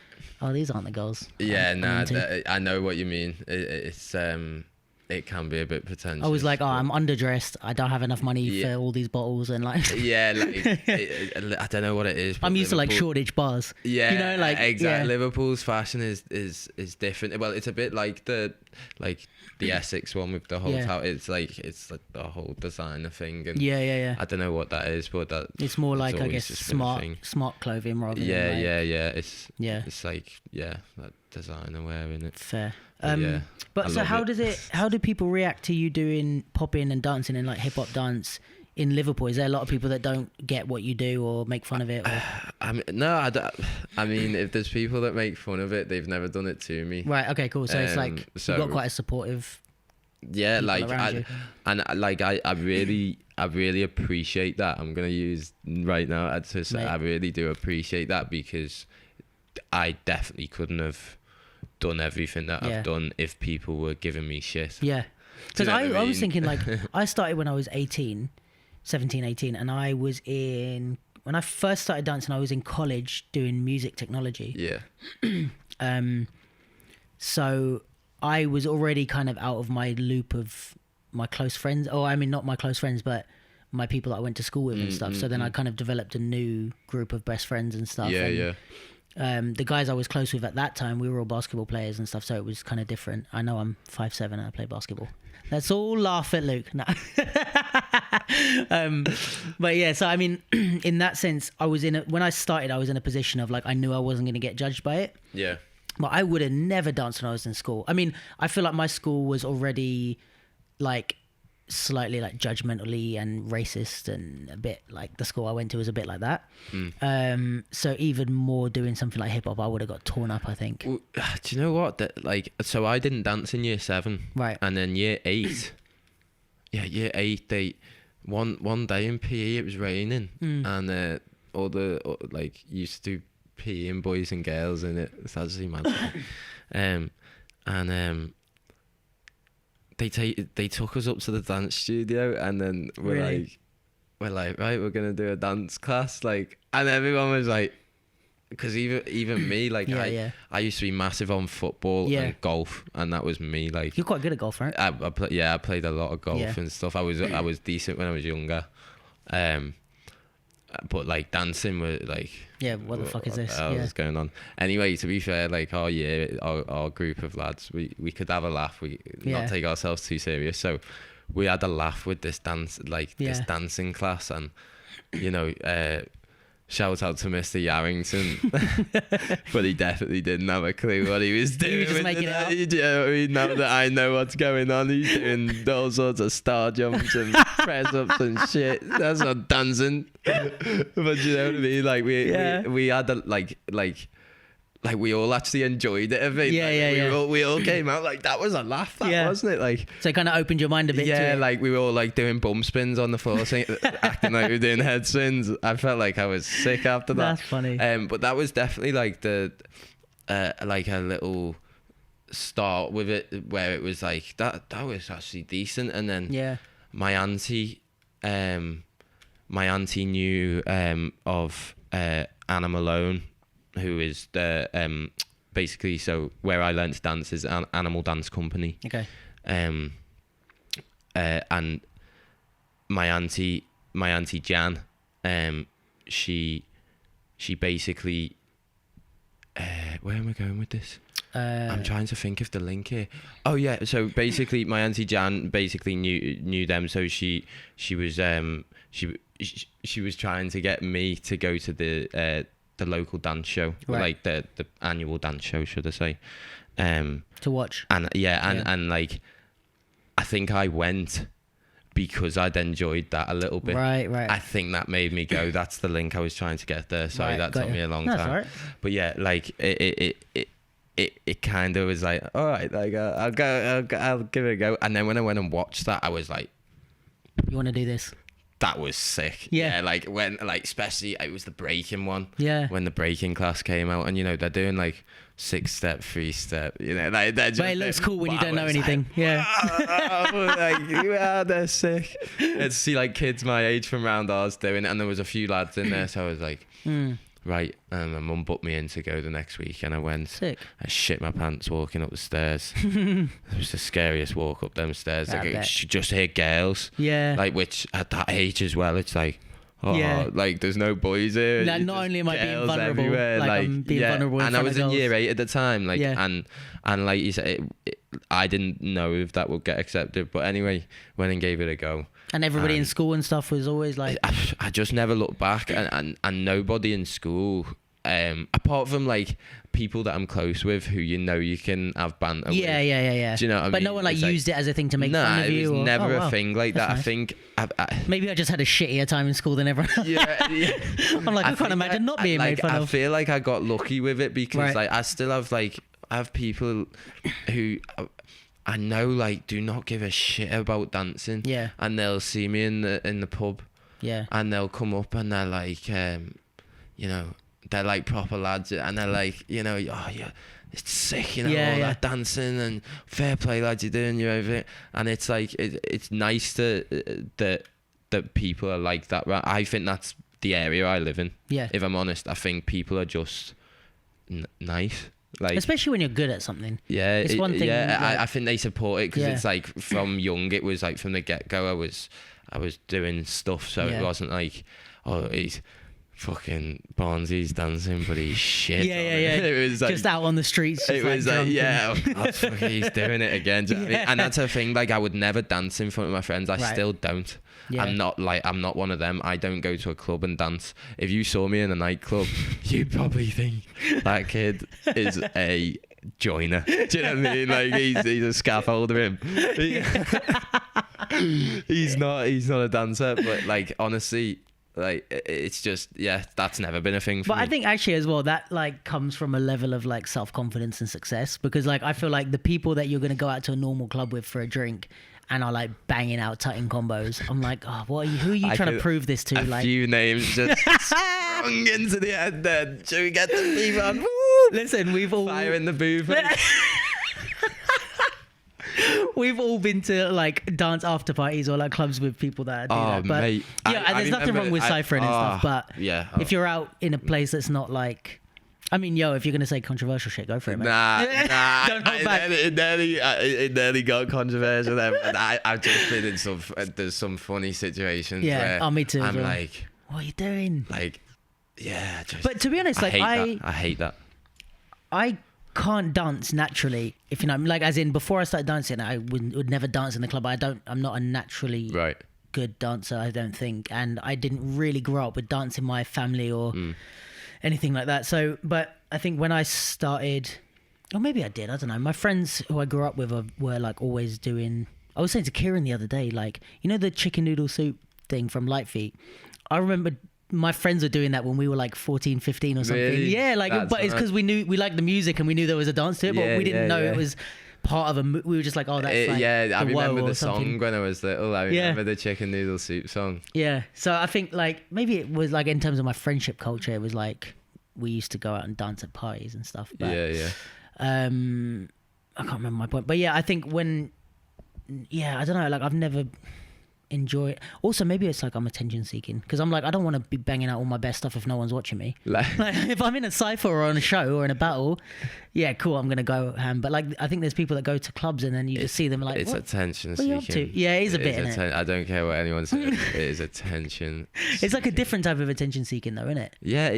oh, these aren't the girls. I know what you mean. It can be a bit pretentious. I was like, I'm underdressed. I don't have enough money for all these bottles, and like, I don't know what it is. I'm used to like Shoreditch bars. Yeah, exactly. Yeah. Liverpool's fashion is different. Well, it's a bit like the Essex one with the whole it's like the whole designer thing. And yeah. I don't know what that is, but it's more like, I guess, smart clothing rather than It's like that designer wearing it. Fair. But so how do people react to you doing popping and dancing and like hip hop dance in Liverpool? Is there a lot of people that don't get what you do or make fun of it? Or? I mean, if there's people that make fun of it, they've never done it to me. Right. Okay. Cool. So it's like you've got quite a supportive. Yeah, like I really appreciate that. I'm gonna use right now. I really do appreciate that, because I definitely couldn't have done everything that I've done if people were giving me shit. Yeah. Because I was thinking, like, I started when I was 17, 18, and I was when I first started dancing, I was in college doing music technology. Yeah. So I was already kind of out of my loop of my close friends, or I mean, not my close friends, but my people that I went to school with and stuff. So then I kind of developed a new group of best friends and stuff. Yeah. The guys I was close with at that time, we were all basketball players and stuff, so it was kind of different. I know I'm 5'7" and I play basketball. Let's all laugh at Luke. No. But yeah, so I mean, in that sense, when I started, I was in a position of like, I knew I wasn't going to get judged by it. Yeah. But I would have never danced when I was in school. I mean, I feel like my school was already like slightly like judgmentally and racist, and a bit like the school I went to was a bit like that. So even more doing something like hip hop, I would have got torn up, I think. Well, do you know what? That, like, so I didn't dance in year 7, Right? And then year 8, year 8, one day in PE it was raining, and all the used to do PE and boys and girls in it. It's actually mad. They took us up to the dance studio, and then we're like, right, we're gonna do a dance class, like, and everyone was like, because even me, like, I used to be massive on football and golf, and that was me. Like, you're quite good at golf, right? I played a lot of golf and stuff. I was decent when I was younger, but like dancing was like, what the fuck is this? What's going on? Anyway, to be fair, like our group of lads, we could have a laugh. We not take ourselves too serious. So we had a laugh with this this dancing class, and shout out to Mr. Yarrington, but he definitely didn't have a clue what he was doing. He was just making it up. You know what I mean? Now that I know what's going on, he's doing all sorts of star jumps and press ups and shit. That's not dancing. But you know what I mean? Like we had like we all actually enjoyed it a bit. We all came out like, that was a laugh, wasn't it? Like, so it kind of opened your mind a bit. Yeah, like we were all like doing bum spins on the floor, acting like we were doing head spins. I felt like I was sick after that. That's funny. But that was definitely like the like a little start with it, where it was like that was actually decent. And then my auntie knew of Anna Malone, who is the basically, so where I learnt to dance is an Animal Dance Company. Okay. And my auntie Jan, she basically, where am I going with this? I'm trying to think of the link here. Oh yeah, so basically my auntie Jan basically knew them, so she was trying to get me to go to the local dance show, like the annual dance show, should I say, to watch. And and like, I think I went because I'd enjoyed that a little bit. Right. I think that made me go, that's the link I was trying to get there. Sorry, that took me a long time. Right. But yeah, like it kind of was like, all right, like I'll give it a go. And then when I went and watched that, I was like, you want to do this? That was sick. Yeah. Like when, like, especially it was the breaking one. Yeah. When the breaking class came out, and they're doing like 6-step, 3-step. Like they're just. But it looks cool when you don't know anything. Like, they're sick. It's see like kids my age from around ours doing it, and there was a few lads in there, so I was like, right. And my mum booked me in to go the next week, and I went. Sick. I shit my pants walking up the stairs. It was the scariest walk up them stairs. Like, you should just hear girls. Yeah. Like, which at that age as well, it's like, like there's no boys here. Not only am I being vulnerable, everywhere. like I'm being vulnerable in and front I was of in girls. year 8 at the time, like, and like you said, I didn't know if that would get accepted, but anyway, went and gave it a go. And everybody in school and stuff was always like, I just never looked back, and nobody in school, apart from like people that I'm close with, who you can have banter with. Yeah. Do you know what I mean? But no one like used it as a thing to make fun of you. No, it was never a thing like that. Nice. I think maybe I just had a shittier time in school than everyone else. Yeah. I'm like, I can't imagine not being made fun of. I feel like I got lucky with it because like I still have I have people who I know like do not give a shit about dancing. Yeah. And they'll see me in the pub. Yeah. And they'll come up and they're like, they're like proper lads, and they're like, oh yeah, it's sick, all that dancing, and fair play, lads, you're doing your own thing. And it's like it's nice that people are like that. Right? I think that's the area I live in. Yeah. If I'm honest, I think people are just nice. Like, especially when you're good at something. Yeah, it's one thing. Yeah, like, I think they support it because it's like from young. It was like from the get go. I was doing stuff, so it wasn't like, oh, he's fucking Barnsley's dancing, but he's shit. Yeah. It was like, just out on the streets. It was like, he's doing it again. Do you know what I mean? And that's a thing. Like, I would never dance in front of my friends. I still don't. Yeah. I'm not one of them. I don't go to a club and dance. If you saw me in a nightclub, you'd probably think that kid is a joiner. Do you know what I mean? Like he's a scaffolder him. He's not a dancer, but like honestly, like it's just that's never been a thing for me. But I think actually as well that like comes from a level of like self-confidence and success, because like I feel like the people that you're going to go out to a normal club with for a drink and are like banging out tutting combos, I'm like, oh, who are you trying to prove this to? A few names just sprung into the head then. Should we get the beef on? Woo! Listen, we've all fire in the booth. We've all been to like dance after parties or like clubs with people that do that. But mate. yeah, and there's nothing wrong with ciphering and stuff. But if you're out in a place that's not like, I mean, if you're gonna say controversial shit, go for it, mate. Nah. Don't hold back. It nearly got controversial. I've just been in there's some funny situations. Yeah, where me too. I'm like, what are you doing? Like, yeah. But to be honest, like I hate that. I can't dance naturally, if you know, like as in before I started dancing I would never dance in the club. I'm not a naturally good dancer, I don't think, and I didn't really grow up with dance in my family or anything like that. So but I think when I started, or maybe I did, I don't know, my friends who I grew up with were like always doing, I was saying to Kieran the other day, like, you know the chicken noodle soup thing from Light Feet, I remember my friends were doing that when we were like 14, 15 or something. Really? Yeah, like, but it's because we liked the music and we knew there was a dance to it, but we didn't know it was part of a. We were just like, oh, that's like I remember the something. song when I was little. I remember the chicken noodle soup song. Yeah, so I think like maybe it was like in terms of my friendship culture, it was like we used to go out and dance at parties and stuff. But, I can't remember my point, but yeah, I think when, I don't know, like I've never enjoy it. Also maybe it's like I'm attention seeking, because I'm like, I don't want to be banging out all my best stuff if no one's watching me. Like if I'm in a cypher or on a show or in a battle, yeah, cool, I'm gonna go ham. But like I think there's people that go to clubs and then you just see them like, it's attention seeking. What are you up to? Yeah, it is a bit, innit? I don't care what anyone says. It is attention. It's like a different type of attention seeking though, isn't it? Yeah,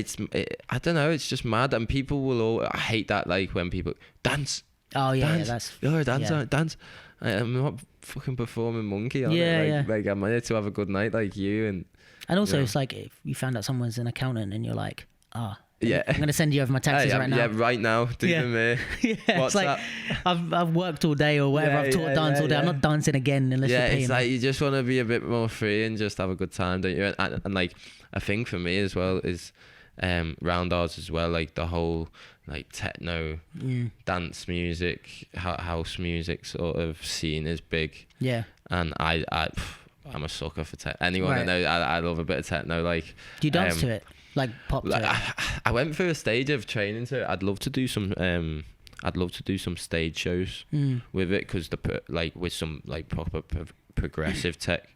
I don't know, it's just mad, and people will all, I hate that, like when people dance. Oh yeah, dance. that's you're a dancer, dance. I'm not fucking performing monkey on it. Like I'm here to have a good night like you. And also it's like if you found out someone's an accountant and you're like, I'm Yeah. I'm gonna send you over my taxes right now. Yeah, right now. Do them here. Yeah, it's like I've worked all day or whatever. I've taught dance all day. I'm not dancing again unless you're paying. It's like you just want to be a bit more free and just have a good time, don't you? And like a thing for me as well is round ours as well, like the whole like techno dance music, house music sort of scene is big. Yeah. And I'm a sucker for techno. Anyone that knows, I love a bit of techno. Like, do you dance to it? Like pop to it? I went through a stage of training to it. I'd love to do some stage shows with it, because with some like proper progressive tech,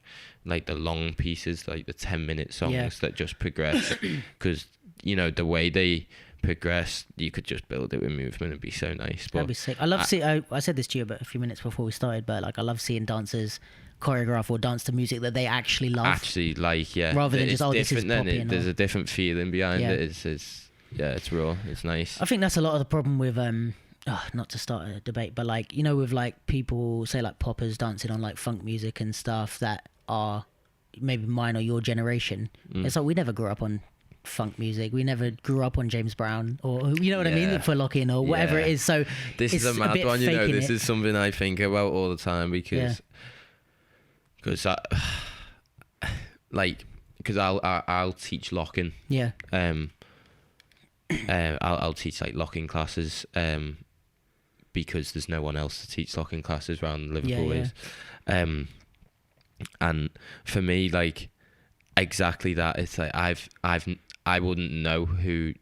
like the long pieces, like the 10-minute songs that just progress, because you know the way they progress, you could just build it with movement and be so nice. But that'd be sick. I love seeing. I said this to you about a few minutes before we started, but like I love seeing dancers choreograph or dance to music that they actually love. Actually, like rather than just this is poppy. There's a different feeling behind it. It's raw. It's nice. I think that's a lot of the problem with not to start a debate, but like, you know, with like people say like poppers dancing on like funk music and stuff that are maybe mine or your generation. It's like we never grew up on funk music. We never grew up on James Brown, or you know what I mean, for locking or whatever it is. So this is a mad one, you know. This is something I think about all the time, because I'll teach locking. Yeah. I'll teach like locking classes because there's no one else to teach locking classes around Liverpool. And for me, like exactly that, it's like I wouldn't know who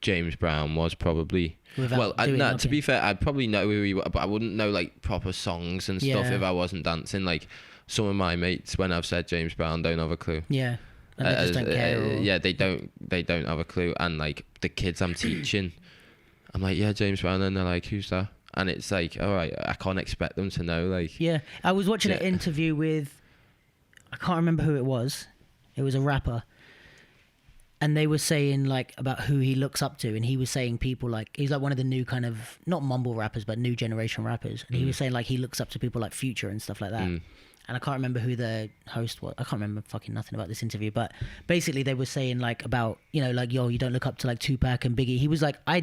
James Brown was probably. To be fair, I'd probably know who he was, but I wouldn't know like proper songs and stuff if I wasn't dancing. Like some of my mates, when I've said James Brown, don't have a clue. Yeah. And they just don't care. Yeah, they don't have a clue. And like the kids I'm teaching, I'm like, yeah, James Brown, and they're like, who's that? And it's like, all right, I can't expect them to know. Like, yeah, I was watching an interview with, I can't remember who it was. It was a rapper, and they were saying like about who he looks up to, and he was saying people like, he's like one of the new kind of, not mumble rappers, but new generation rappers, and he was saying like he looks up to people like Future and stuff like that. And I can't remember who the host was. I can't remember fucking nothing about this interview. But basically they were saying like about, you know, like, yo, you don't look up to like Tupac and Biggie. He was like, I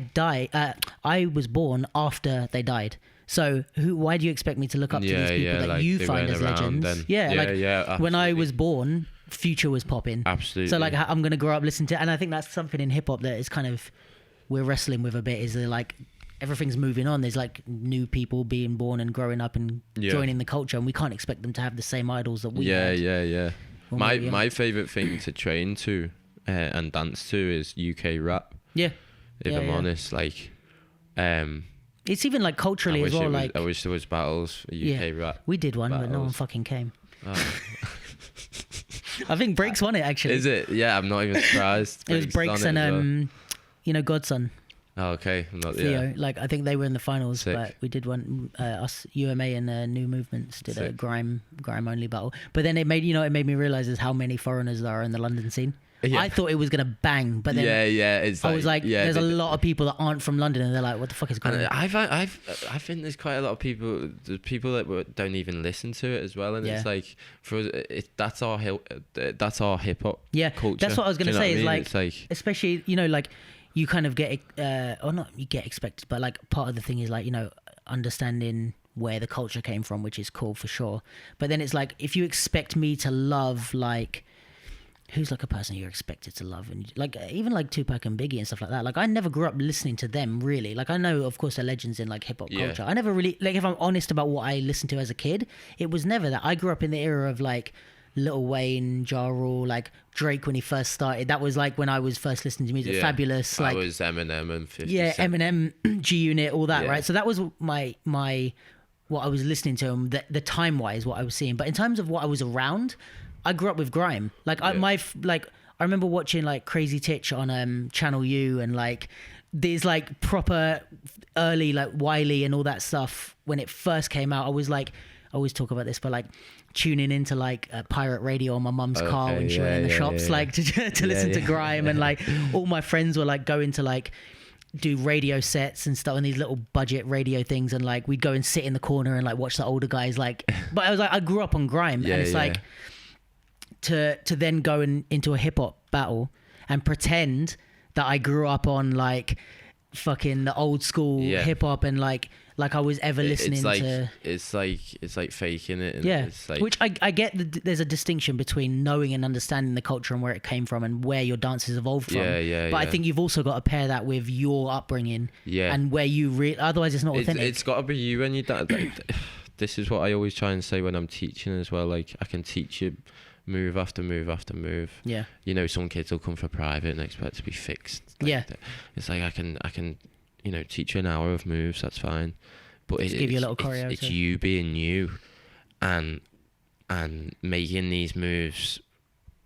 was born after they died. So why do you expect me to look up to these people that like you they find weren't as around legends? then. Yeah, when I was born, Future was popping. Absolutely. So like I'm gonna grow up listening to, and I think that's something in hip hop that is kind of we're wrestling with a bit. Is that like everything's moving on. There's like new people being born and growing up and joining the culture, and we can't expect them to have the same idols that we had. Yeah. My favorite thing to train to and dance to is UK rap. Yeah. If I'm honest, like, it's even like culturally as well. I wish there was battles for UK rap. We did one, but no one fucking came. I think Breaks won it actually. Is it? Yeah, I'm not even surprised. It was Breaks and Godson. Oh, okay. I'm not. Theo, Yeah. like I think they were in the finals, Sick. but we did one. Us UMA and New Movements did a grime only battle. But then it made me realize is how many foreigners there are in the London scene. Yeah. I thought it was gonna bang, but then it's I was like, there's a lot of people that aren't from London, and they're like, what the fuck is going on? I think there's quite a lot of people. There's people that don't even listen to it as well, and it's like for us, that's our hip hop. Yeah, culture. that's what I was gonna say. Is it's like especially like you kind of get or not you get expected, but like part of the thing is like understanding where the culture came from, which is cool for sure. But then it's like if you expect me to love like. Who's like a person you're expected to love, and like even like Tupac and Biggie and stuff like that. Like I never grew up listening to them really. Like I know of course they're legends in like hip hop culture. I never really like if I'm honest about what I listened to as a kid, it was never that. I grew up in the era of like Lil Wayne, Ja Rule, like Drake when he first started. That was like when I was first listening to music. Fabulous, like I was Eminem and 50 Cent. Eminem, G Unit, all that, right? So that was my what I was listening to, and the time wise what I was seeing. But in terms of what I was around. I grew up with grime. Like I remember watching like Crazy Titch on Channel U and like these like proper early like Wiley and all that stuff when it first came out. I was like, I always talk about this, but like tuning into like pirate radio on my mum's car when she went in the shops, like to listen to grime, and like all my friends were like going to like do radio sets and stuff on these little budget radio things, and like we'd go and sit in the corner and like watch the older guys like. But I was like, I grew up on grime, and it's like. To then go into a hip hop battle and pretend that I grew up on like fucking the old school hip hop and like I was ever listening to. It's like faking it. And it's like, which I get. There's a distinction between knowing and understanding the culture and where it came from and where your dances evolved from. But I think you've also got to pair that with your upbringing. And where you otherwise it's not authentic. It's got to be you and your dad. This is what I always try and say when I'm teaching as well. Like I can teach you. Move after move after move. Yeah. Some kids will come for private and expect to be fixed. Like it's like I can, teach you an hour of moves. That's fine, but give you a little choreo. It's you being you, and making these moves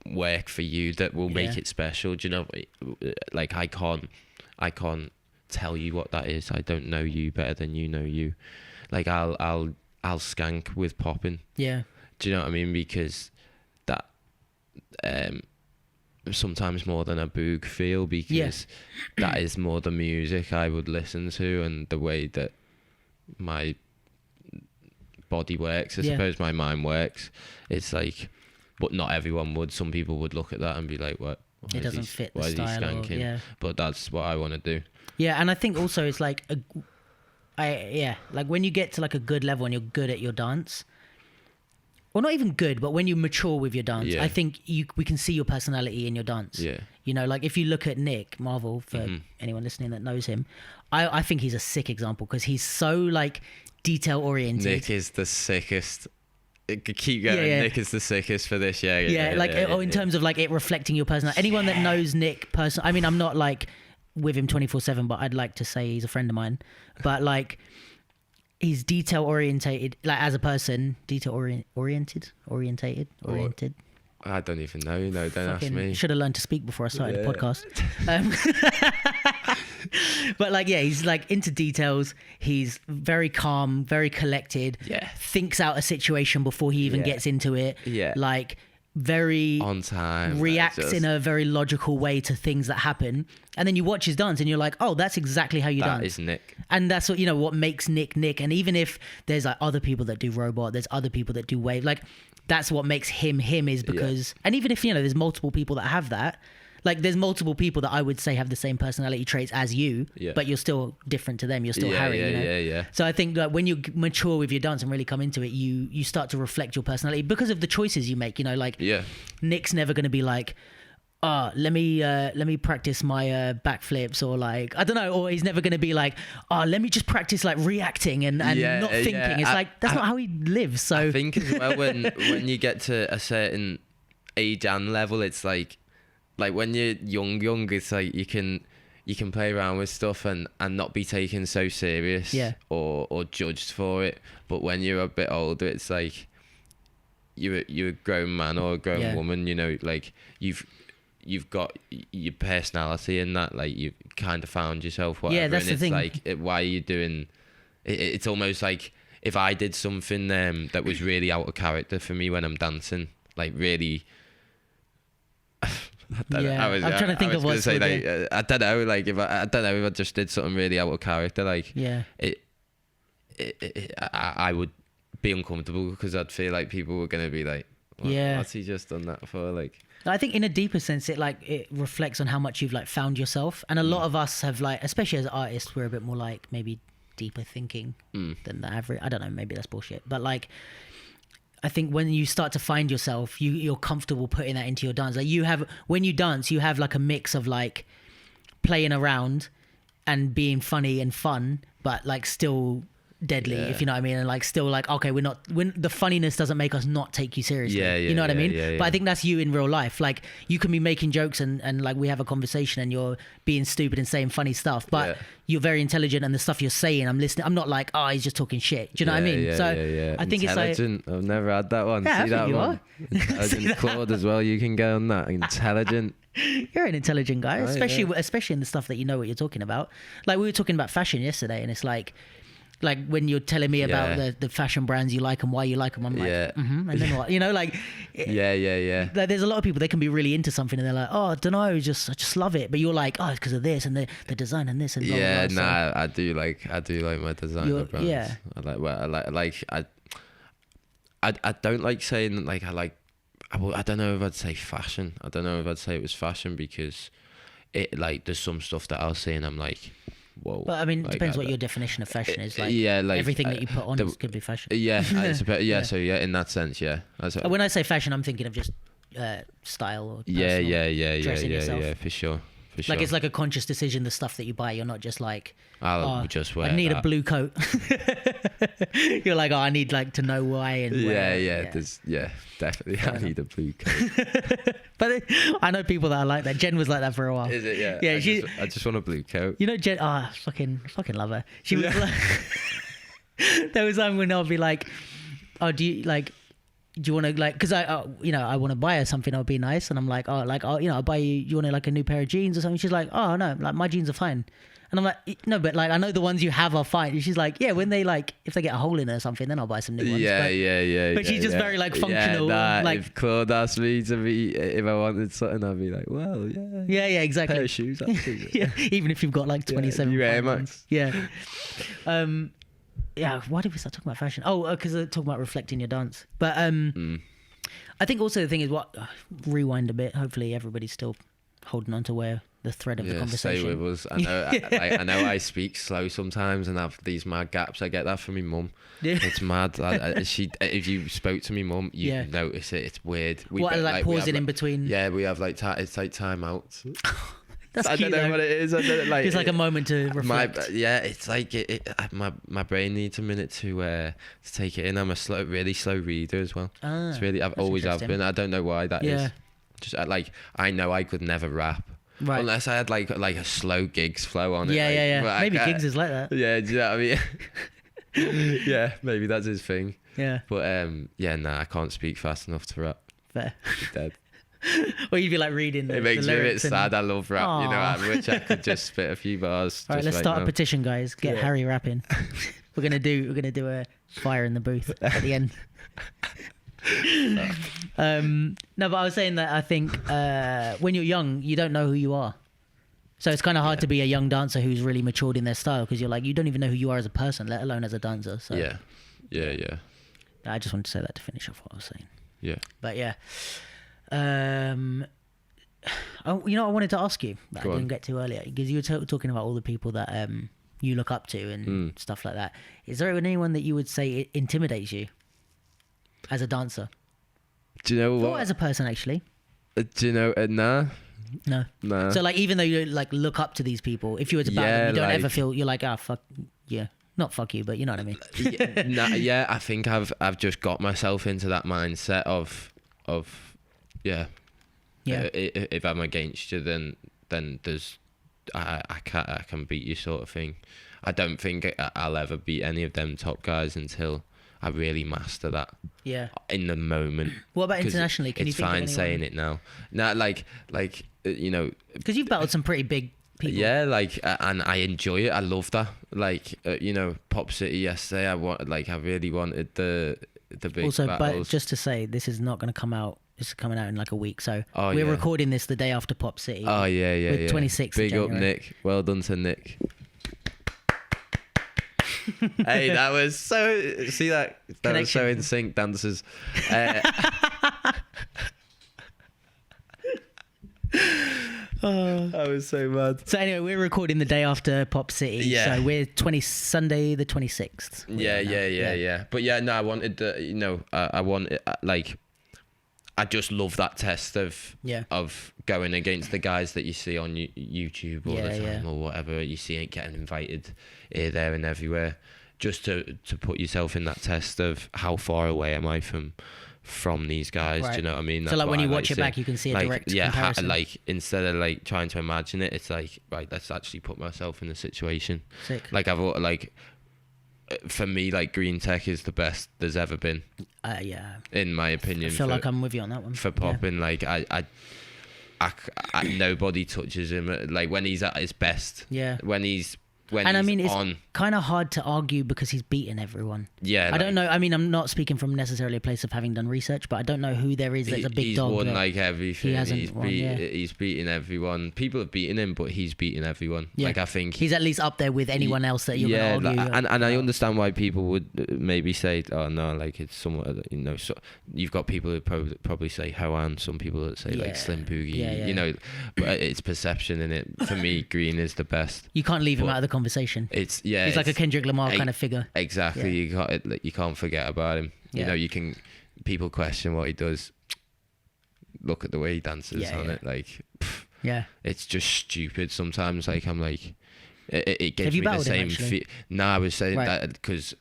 work for you that will make it special. Do you know? Like I can't tell you what that is. I don't know you better than you know you. Like I'll skank with popping. Yeah. Do you know what I mean? Because sometimes more than a boog feel, because that is more the music I would listen to and the way that my body works, I suppose my mind works. It's like, but not everyone would. Some people would look at that and be like, what? It doesn't fit the style. But that's what I want to do. Yeah, and I think also it's like like when you get to like a good level and you're good at your dance. Well, not even good, but when you mature with your dance, I think we can see your personality in your dance. Yeah. Like if you look at Nick Marvel, for anyone listening that knows him, I think he's a sick example because he's so like detail oriented. Nick is the sickest. Keep going. Nick is the sickest for this. In terms of like it reflecting your personality. Anyone that knows Nick personally, I mean, I'm not like with him 24/7, but I'd like to say he's a friend of mine. But like. He's detail orientated, like as a person, detail oriented. I don't even know. Don't ask me. Should have learned to speak before I started the podcast. But like, he's like into details. He's very calm, very collected. Yeah. Thinks out a situation before he even gets into it. Yeah. Like very on time. Reacts in a very logical way to things that happen. And then you watch his dance and you're like, oh, that's exactly how you dance. That is Nick. And that's what, what makes Nick. And even if there's like other people that do robot, there's other people that do wave, like that's what makes him is because, and even if, there's multiple people that have that, like there's multiple people that I would say have the same personality traits as you, but you're still different to them. You're still Harry. Yeah. So I think that when you mature with your dance and really come into it, you start to reflect your personality because of the choices you make. You know, like Nick's never going to be like, let me practice my backflips, or like I don't know, or he's never going to be like, let me just practice like reacting and not thinking. It's like that's not how he lives. So I think as well when you get to a certain age and level, it's like when you're young, it's like you can play around with stuff and not be taken so serious or judged for it. But when you're a bit older, it's like you're a grown man or a grown woman, you know, like you've got your personality in that, like you've kind of found yourself, whatever. Yeah, that's and the it's thing. like, why are you doing it's almost like if I did something that was really out of character for me when I'm dancing, like really I'm trying to think of what's say, like, I don't know, like if I just did something really out of character, like I would be uncomfortable because I'd feel like people were gonna be like, what's he just done that for? Like, I think in a deeper sense, it reflects on how much you've like found yourself, and a lot of us have like, especially as artists, we're a bit more like maybe deeper thinking than the average. I don't know, maybe that's bullshit, but like I think when you start to find yourself, you're comfortable putting that into your dance. Like when you dance, you have like a mix of like playing around and being funny and fun, but like still deadly, if you know what I mean, and like still like, okay, when the funniness doesn't make us not take you seriously, you know what I mean. But I think that's you in real life. Like you can be making jokes and like we have a conversation and you're being stupid and saying funny stuff, but you're very intelligent, and the stuff you're saying, I'm listening. I'm not like, he's just talking shit. Do you know what I mean? I think it's like, I've never had that one. Yeah, see that you one? are. Intelligent Claude as well. You can get on that. Intelligent. You're an intelligent guy, especially in the stuff that you know what you're talking about. Like we were talking about fashion yesterday, and it's like when you're telling me about the fashion brands you like and why you like them, I'm like, and then what? You know, like, like there's a lot of people, they can be really into something and they're like, I don't know, I just love it. But you're like, it's because of this and the design and this and blah, blah, blah. I do like my designer brands. Yeah. I don't like saying like I don't know if I'd say fashion. I don't know if I'd say it was fashion because it like there's some stuff that I'll see and I'm like, whoa. But I mean, it depends what your definition of fashion is. Like, like everything that you put on could be fashion. Yeah, so in that sense, when I say fashion, I'm thinking of just style or dressing yourself. Yeah, for sure. Like it's like a conscious decision. The stuff that you buy, you're not just like, I'll just wear. I need a blue coat. You're like, I need like to know why and definitely. I need a blue coat. But I know people that are like that. Jen was like that for a while. Is it? Yeah. Yeah. I just want a blue coat. You know, Jen. Fucking love her. She was like, there was time when I'll be like, do you want to like, because I want to buy her something that would be nice, and I'm like, I'll buy you want to like a new pair of jeans or something. She's like, no, like my jeans are fine. And I'm like, no, but like I know the ones you have are fine. And she's like, when they like, if they get a hole in it or something, then I'll buy some new ones. But she's just very like functional. Like if Claude asked me if I wanted something, I'd be like, well, yeah, exactly. Pair of shoes, even if you've got like 27. You Air Max. Yeah. Why did we start talking about fashion? Because they're talking about reflecting your dance. But I think also the thing is rewind a bit. Hopefully everybody's still holding on to where the thread of the conversation. Stay with us. I know. I know I speak slow sometimes and have these mad gaps. I get that from my mum. Yeah. It's mad. If you spoke to me mum, you notice it. It's weird. Pausing in between. Yeah, we have like it's like timeouts. That's cute, don't know what it is. It's like a moment to reflect. It's like my brain needs a minute to take it in. I'm a really slow reader as well. It's really I've always have been. I don't know why that is. Just I know I could never rap. Right. Unless I had like a slow gigs flow on it. Yeah. Maybe gigs is like that. Yeah, do you know what I mean? Yeah, maybe that's his thing. Yeah. But I can't speak fast enough to rap. Fair. I'm dead. Or you'd be like reading it makes me a bit sad. I love rap. Aww. You know, I wish I could just spit a few bars. All right, let's start a petition, guys. Get Harry rapping. We're gonna do a fire in the booth at the end. No, but I was saying that I think when you're young, you don't know who you are. So it's kind of hard to be a young dancer who's really matured in their style, because you're like, you don't even know who you are as a person, let alone as a dancer. So yeah. I just wanted to say that to finish off what I was saying. Yeah. But yeah. Oh, you know, I wanted to ask you that Go I on. didn't get to earlier, because you were talking about all the people that you look up to and stuff like that. Is there anyone that you would say intimidates you as a dancer? Do you know what? Or as a person, actually? Do you know? Nah. No. So, like, even though you like look up to these people, if you were to battle them, you don't ever feel you're like, fuck, yeah, not fuck you, but you know what I mean. Yeah, I think I've just got myself into that mindset of if I'm against you, then there's I can beat you, sort of thing. I don't think I'll ever beat any of them top guys until I really master that. Yeah. In the moment. What about internationally? Can you think of anyone? It's fine saying it now. Now, like you know, because you've battled some pretty big people. Yeah, like, and I enjoy it. I love that. Like, you know, Pop City yesterday. I really wanted the big also battles. But just to say, this is not going to come out. This is coming out in like a week, so we're recording this the day after Pop City. Oh yeah. With 26th Big of up, January. Nick. Well done to Nick. Hey, that was so. See that? That was so in sync, dancers. I was so mad. So anyway, we're recording the day after Pop City. Yeah. So we're Sunday the 26th. Yeah. But yeah, no, I wanted the, you know, I wanted, like, I just love that test of going against the guys that you see on YouTube all the time or whatever. You see ain't getting invited here, there, and everywhere. Just to put yourself in that test of how far away am I from these guys? Right. Do you know what I mean? So That's like when you I watch it back, you can see a direct comparison. Like instead of like trying to imagine it, it's like, right, let's actually put myself in the situation. Sick. Like for me, like Green Tech is the best there's ever been. Yeah. In my opinion. I feel like I'm with you on that one. For popping, like I nobody touches him. Like when he's at his best. Yeah. I mean, it's kind of hard to argue because he's beaten everyone. Yeah. I don't know. I mean, I'm not speaking from necessarily a place of having done research, but I don't know who there is that's a big dog. He's won like everything. He's beaten everyone. People have beaten him, but he's beaten everyone. Yeah. Like I think he's at least up there with anyone else that you're going to argue. And I understand why people would maybe say, oh no, like it's somewhat, you know. So you've got people who probably say Hoan. Some people that say like Slim Boogie. You know, but it's perception in it. For me, Green is the best. You can't leave him out of the conversation. He's like a Kendrick Lamar kind of figure. Exactly. You can't forget about him. You know, people question what he does. Look at the way he dances on it. Like, it's just stupid sometimes. Like, I'm like, it gives me the same feel. No, I was saying that because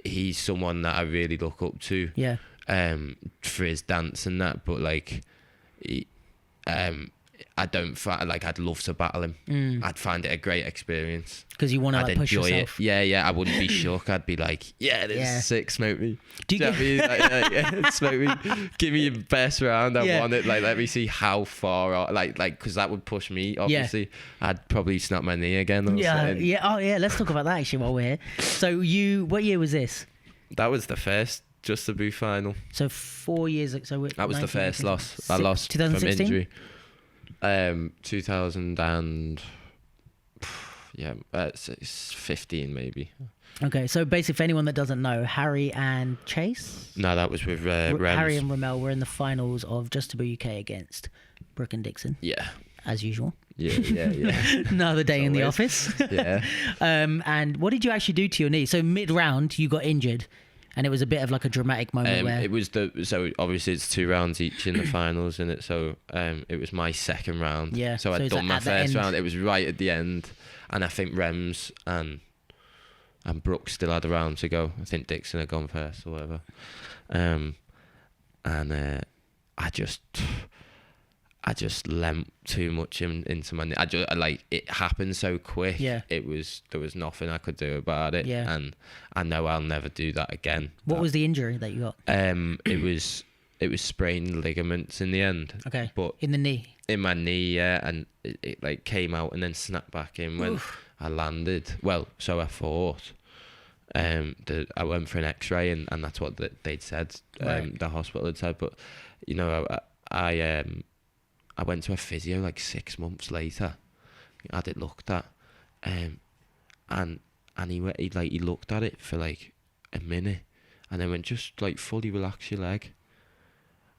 he's someone that I really look up to. Yeah. For his dance and that, but like, I don't find, like, I'd love to battle him. I'd find it a great experience. Because you want to like, push yourself. Yeah. I wouldn't be shook. I'd be like, this is sick, smoke me. Do you know what I mean? Like, smoke me. Give me your best round. I want it. Like, let me see how far, like, because that would push me, obviously. I'd probably snap my knee again. Or something. Oh, yeah. Let's talk about that, actually, while we're here. So what year was this? That was the first Just the Boo final. So 4 years ago. So that was the first loss. I lost 2016? from injury. 2000 and 15 maybe. Okay, so basically, for anyone that doesn't know, Harry and Chase. No, that was with Rems. Harry and Ramel were in the finals of Just to Boo UK against Brooke and Dixon. Yeah. As usual. Yeah. Another day in the office. Yeah. And what did you actually do to your knee? So mid-round, you got injured. And it was a bit of like a dramatic moment where... It was so obviously it's 2 rounds each in the finals, isn't it? So it was my second round. Yeah. So I'd done my first round. It was right at the end. And I think Rems and Brooke still had a round to go. I think Dixon had gone first or whatever. I just lent too much into my knee. It happened so quick. Yeah. There was nothing I could do about it. Yeah. And I know I'll never do that again. What was the injury that you got? It was sprained ligaments in the end. Okay. But in the knee. In my knee, yeah, and it like came out and then snapped back in when I landed. Well, so I thought. I went for an X-ray and that's what they'd said. The hospital had said, but you know, I went to a physio like 6 months later. I had it looked at, and he looked at it for like a minute, and then went, just like fully relax your leg,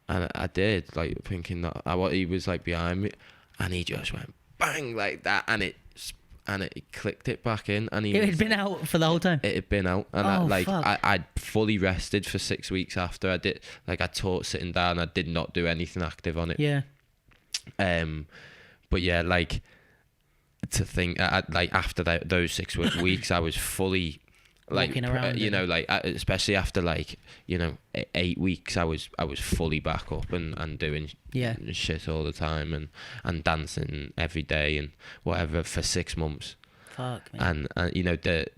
And I did, like, thinking that he was like behind me, and he just went bang like that, and it clicked it back in, and it had been out for the whole time. It had been out, and fuck. I'd fully rested for 6 weeks after. I did, like, I taught sitting down. I did not do anything active on it. Yeah. But yeah, like, to think, like, after those 6 weeks, I was fully, like, walking around, you know, like, especially after, like, you know, 8 weeks, I was fully back up and doing shit all the time, and dancing every day and whatever for 6 months. Fuck, man. And you know, the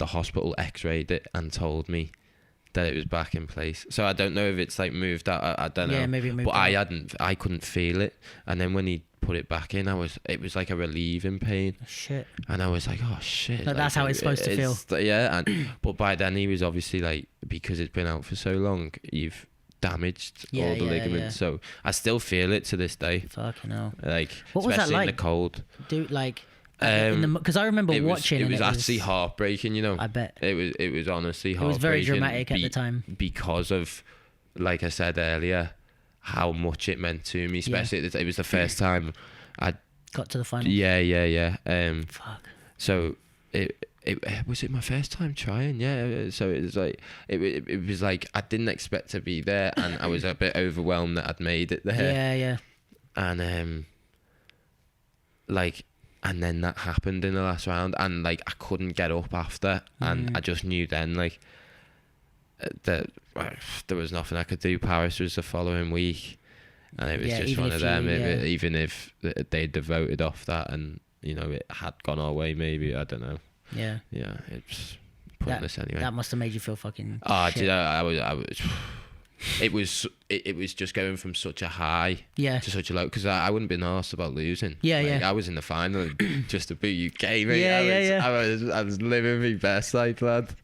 hospital x-rayed it and told me that it was back in place. So I don't know if it's like moved out. I don't know. Yeah, maybe it moved but out. I couldn't feel it. And then when he put it back in, it was like a relieving pain. Shit. And I was like, oh shit. Like, that's how it's supposed to feel. Yeah. But by then he was obviously like, because it's been out for so long, you've damaged all the ligaments. So I still feel it to this day. Fucking hell. Like, what was that especially like? in the cold. Dude, like, because I remember watching. It was actually heartbreaking, you know. I bet. It was honestly heartbreaking. It was very dramatic at the time. Because of, like I said earlier, how much it meant to me. Especially it was the first time I got to the final. Yeah. Fuck. So it was my first time trying. Yeah. So it was like it was like I didn't expect to be there, and I was a bit overwhelmed that I'd made it there. Yeah. And like. And then that happened in the last round, and like I couldn't get up after, and I just knew then like that there was nothing I could do. Paris was the following week, and it was just one of them. Even if they'd voted off that, and you know it had gone our way, maybe, I don't know. Yeah, it's pointless anyway. That must have made you feel fucking. Shit. Do you know, I was. It was just going from such a high to such a low, because I wouldn't been asked about losing. I was in the final just to beat UK, mate. I was living my best life, lad.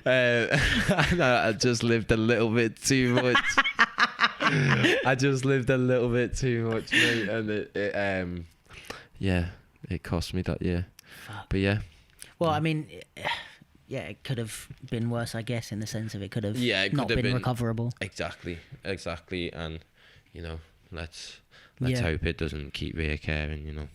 And I just lived a little bit too much. It mate, and it cost me that year. Fuck. But yeah. Well, I mean, it could have been worse, I guess, in the sense of it could have not been recoverable. Exactly, and you know, let's hope it doesn't keep reoccurring. You know.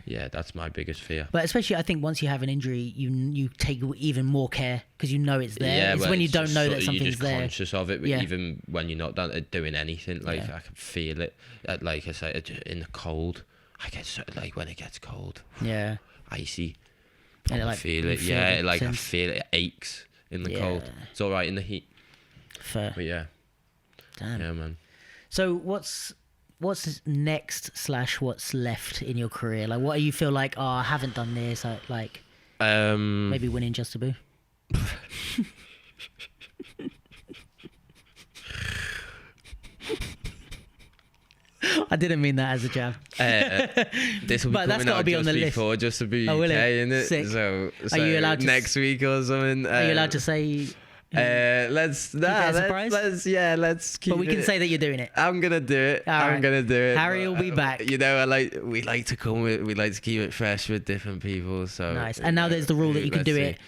Yeah, that's my biggest fear. But especially, I think once you have an injury, you take even more care because you know it's there. Yeah, it's when you don't know that something's you're just there. Conscious of it, even when you're not doing anything. Like I can feel it. Like I said, in the cold, I get like when it gets cold. Yeah. Icy. And I feel it. Yeah, like I feel it aches in the cold. It's all right in the heat. Fair. But yeah. Damn. Yeah, man. So what's next / what's left in your career? Like, what do you feel like? Oh, I haven't done this. Like, maybe winning Just a Boo. I didn't mean that as a jab. This will be coming out be just on the before list. Just to be UK, innit? Sick. So are you allowed to next week or something? Are you allowed to say? Let's keep But we can say that you're doing it. I'm gonna do it. I'm gonna do it. Harry will be back. You know, we like to keep it fresh with different people. So nice. And now there's the rule that you can do it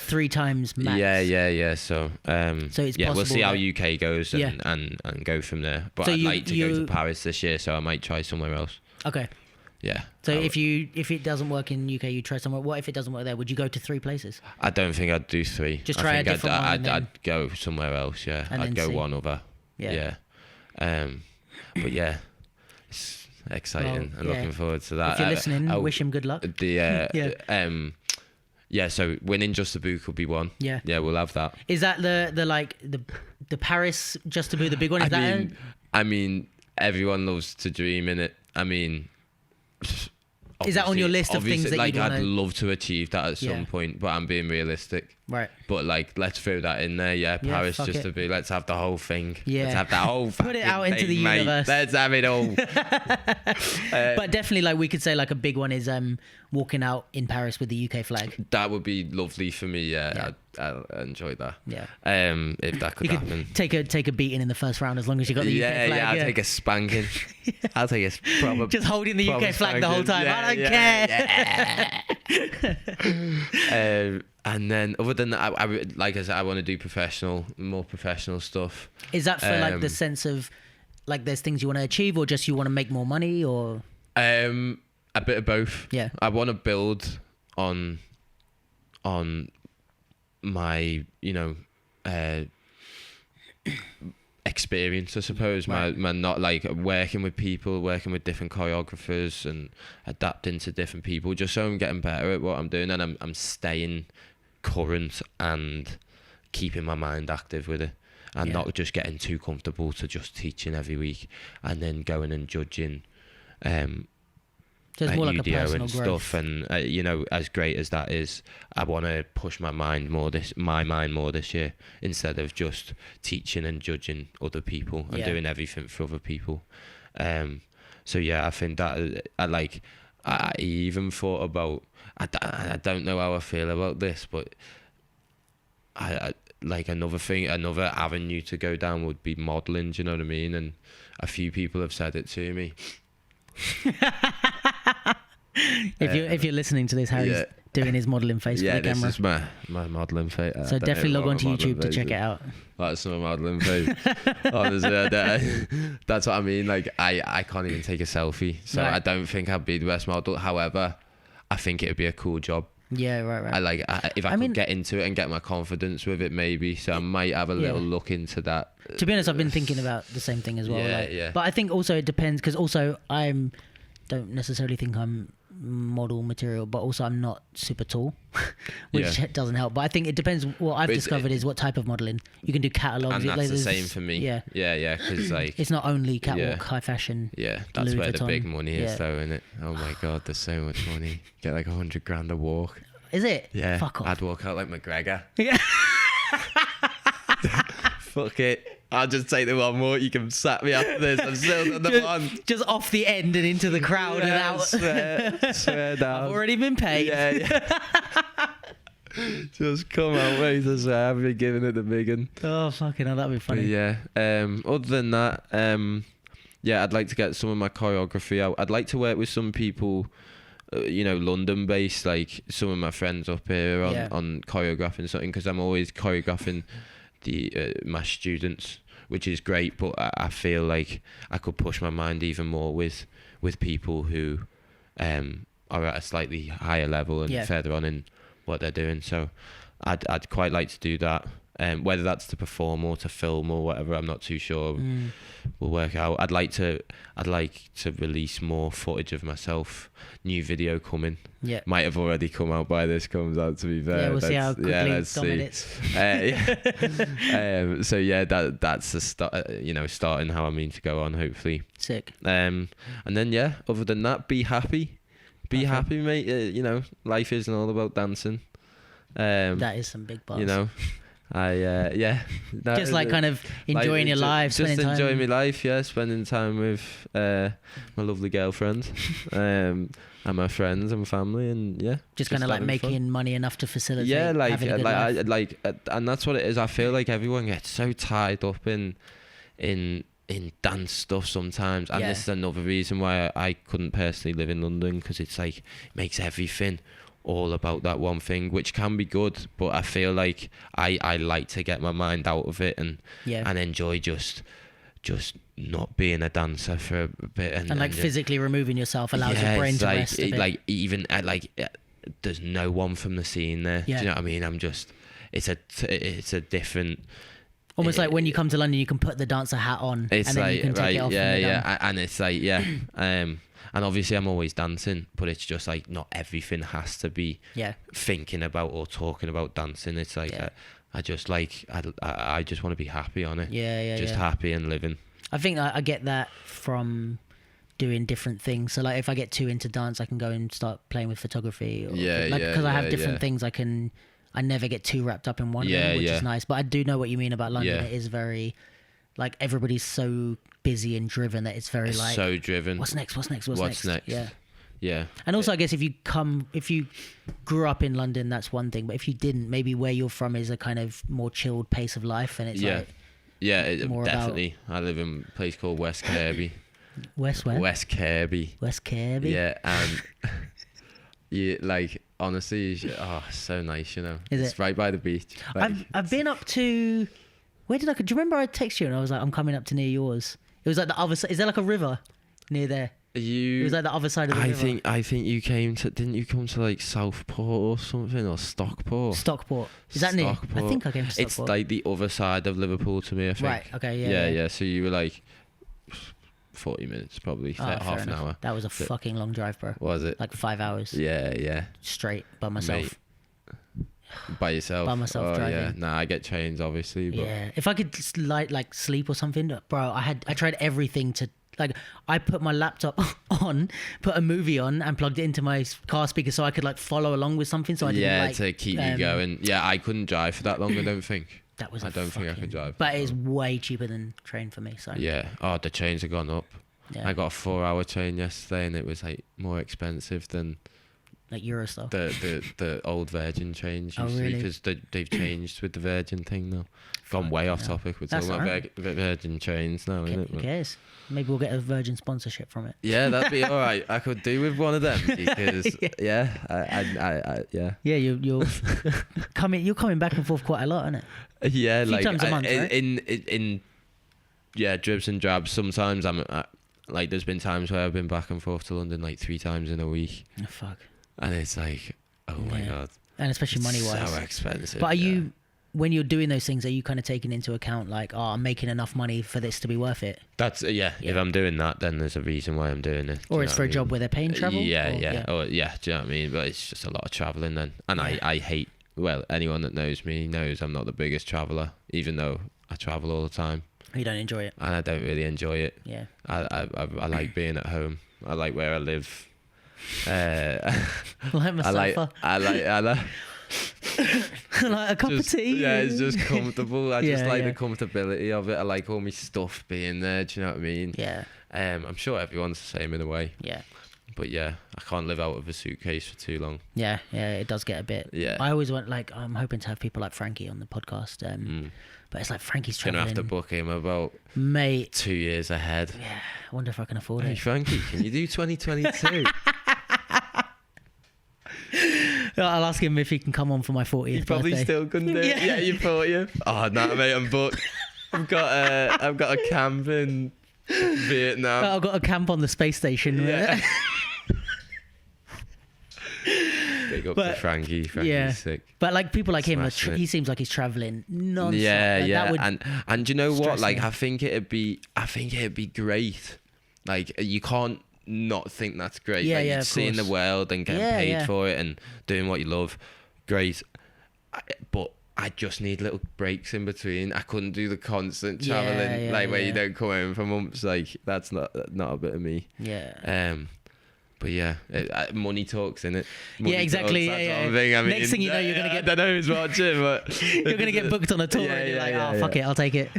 3 times max. Yeah. So it's possible. We'll see how UK goes and go from there. But so I'd like to go to Paris this year, so I might try somewhere else. Okay. Yeah. So if it doesn't work in UK, you try somewhere. What if it doesn't work there? Would you go to 3 places? I don't think I'd do 3. Just try a different one. I'd go somewhere else. Yeah. I'd go one other. Yeah. But yeah, it's exciting and looking forward to that. If you're listening, wish him good luck. So winning Just a Boo could be one. Yeah, we'll have that. Is that the Paris Just a Boo, the big one? I mean, everyone loves to dream in it. I mean, is that on your list of things that I'd love to achieve that at some point, but I'm being realistic. Right. But let's throw that in there. Yeah, Paris Just a Boo. Let's have the whole thing. Yeah. Let's have that whole put it out into the universe. Let's have it all. But definitely, we could say a big one is walking out in Paris with the UK flag. That would be lovely for me. Yeah. I'll enjoy that. Yeah. If that could happen. Take a beating in the first round as long as you got the UK flag. I'll take a spanking. I'll take a proper. Just holding the UK flag the whole time. I don't care. And then, other than that, I like I said, I want to do more professional stuff. Is that for the sense of like there's things you want to achieve, or just you want to make more money, or A bit of both. Yeah. I want to build on my, experience, I suppose. Right. My not like working with people, working with different choreographers and adapting to different people, just so I'm getting better at what I'm doing, and I'm staying current and keeping my mind active with it, and not just getting too comfortable to just teaching every week and then going and judging so it's more like a UDO personal and growth. stuff. And as great as that is, I want to push my mind more this year, instead of just teaching and judging other people and doing everything for other people. So yeah, I think that I even thought about, I don't know how I feel about this, but I like another avenue to go down would be modelling, do you know what I mean? And a few people have said it to me. If you're listening to this, Harry's doing his modelling face for the camera. Yeah, this is my modelling face. So definitely log on to YouTube to check it out. That's my modelling face. Honestly, that's what I mean. Like, I can't even take a selfie, so I don't think I'd be the best model. However, I think it would be a cool job. Yeah, right. If I could get into it and get my confidence with it, maybe. So I might have a little look into that. To be honest, I've been thinking about the same thing as well. Yeah. But I think also it depends, because also don't necessarily think I'm model material, but also I'm not super tall, which doesn't help. But I think it depends. What I've discovered is what type of modeling. You can do catalogs, and that's the same for me. Yeah, because like it's not only catwalk, high fashion. Yeah, that's Louis where Vuitton. the big money is, though, isn't it? Oh my god, there's so much money. Get like $100,000 a walk. Is it? Yeah. Fuck off. I'd walk out like McGregor. Yeah. Fuck it. I'll just take the one more. You can sack me after this. I'm still on the one. Just off the end and into the crowd and out. Swear down. I've already been paid. Yeah. Just come out, wait to say I've been giving it the big one. Oh, fucking hell, that'd be funny. But yeah. Other than that, I'd like to get some of my choreography out. I'd like to work with some people, London based, like some of my friends up here on choreographing something, because I'm always choreographing my students, which is great, but I feel like I could push my mind even more with people who are at a slightly higher level and further on in what they're doing. So I'd quite like to do that, whether that's to perform or to film or whatever, I'm not too sure. We'll work out. I'd like to release more footage of myself. New video coming. Yeah, might have already come out by this comes out, to be fair. Yeah, we'll see how quickly dominates. So yeah, that's the start. Starting how I mean to go on. Hopefully. Sick. And then other than that, be happy. Be happy, mate. Life isn't all about dancing. That is some big bars. Just like kind of enjoying your life, just enjoying my life. Spending time with my lovely girlfriend, and my friends and family, and just kind of like making fun. Money enough to facilitate. Having a good life. And that's what it is. I feel like everyone gets so tied up in dance stuff sometimes, and this is another reason why I couldn't personally live in London, because it's like it makes everything all about that one thing, which can be good, but I feel like I like to get my mind out of it and enjoy just not being a dancer for a bit, and physically removing yourself allows your brain to rest a bit. There's no one from the scene there. Do you know what I mean? I'm just it's a different. Almost like when you come to London, you can put the dancer hat on, and then you can take it off. And it's like and obviously I'm always dancing, but it's just like not everything has to be thinking about or talking about dancing. It's like I just want to be happy on it. Happy and living. I think I get that from doing different things. So like if I get too into dance, I can go and start playing with photography. Because I have different things I never get too wrapped up in one thing, which is nice. But I do know what you mean about London. It is very, like, everybody's so busy and driven that it's very so driven. What's next? What's next? Yeah. And also, I guess if you grew up in London, that's one thing. But if you didn't, maybe where you're from is a kind of more chilled pace of life, and it's definitely. I live in a place called West Kirby. West where? West Kirby. West Kirby. Yeah, and honestly, so nice, it's right by the beach. I've been up to, where did do you remember I texted you and I was like, I'm coming up to near yours? It was like the other side. Is there like a river near there? It was like the other side of the river. I think you came to. Didn't you come to like Southport or something, or Stockport? Stockport. Is that near? I think I came to Stockport. It's like the other side of Liverpool to me, I think. Right. Okay. Yeah. So you were like 40 minutes, probably half an hour. That was a fucking long drive, bro. Was it? Like 5 hours. Yeah. Straight by myself. Mate. By yourself? By myself driving. Yeah. Nah, I get trains, obviously. But yeah. If I could just like sleep or something, bro, I tried everything to. Like, I put my laptop on, put a movie on, and plugged it into my car speaker so I could like follow along with something. So I didn't to keep you going. Yeah, I couldn't drive for that long. I don't think. I don't think I could drive. But it's way cheaper than train for me. So yeah. Oh, the trains have gone up. Yeah. I got a 4-hour train yesterday, and it was like more expensive than like Eurostar. The old Virgin trains. Really? Because they've changed with the Virgin thing now. Gone way off topic. We're talking about Virgin trains now, isn't it? Who cares? Maybe we'll get a Virgin sponsorship from it. Yeah, that'd be all right. I could do with one of them because yeah. You're coming back and forth quite a lot, isn't it? Yeah, a few times a month, right? in dribs and drabs. Sometimes I'm like, there's been times where I've been back and forth to London like 3 times in a week. Oh, fuck. And it's like, oh my god. And especially money wise. So expensive. But are you, when you're doing those things, are you kind of taking into account like, oh, I'm making enough money for this to be worth it? That's If I'm doing that, then there's a reason why I'm doing it. Or it's for a job where they're paying travel. Yeah. Do you know what I mean? But it's just a lot of traveling then, and I hate. Well, anyone that knows me knows I'm not the biggest traveller, even though I travel all the time. You don't enjoy it. And I don't really enjoy it. Yeah. I like being at home. I like where I live. Like my sofa. I like like a cup of tea. Yeah, it's just comfortable. I just like the comfortability of it. I like all my stuff being there. Do you know what I mean? Yeah. I'm sure everyone's the same in a way. Yeah. But yeah, I can't live out of a suitcase for too long. Yeah, it does get a bit. Yeah. I always want, like, I'm hoping to have people like Frankie on the podcast. But it's like Frankie's traveling. Gonna have to book him about 2 years ahead. Yeah, I wonder if I can afford it. Hey Frankie, can you do 2022? I'll ask him if he can come on for my 40th You probably birthday. still couldn't do it. Yeah, you 40th. Oh no, mate, I'm booked. I've got a camp in Vietnam. I've got a camp on the space station. Yeah. Big up to Frankie. Frankie's sick. But like people like him, he seems like he's traveling non-stop. Yeah. Like, and you know what? Like I think it'd be great. Like you can't not think that's great. Yeah, like, seeing the world and getting paid for it and doing what you love, great. But I just need little breaks in between. I couldn't do the constant traveling, where you don't come home for months. Like that's not a bit of me. Yeah. But yeah, money talks, innit? Exactly. Talks, that sort of thing. I mean, next thing you know, you're gonna get. I don't know who's watching, but you're gonna get booked on a tour, and you're like, fuck it, I'll take it.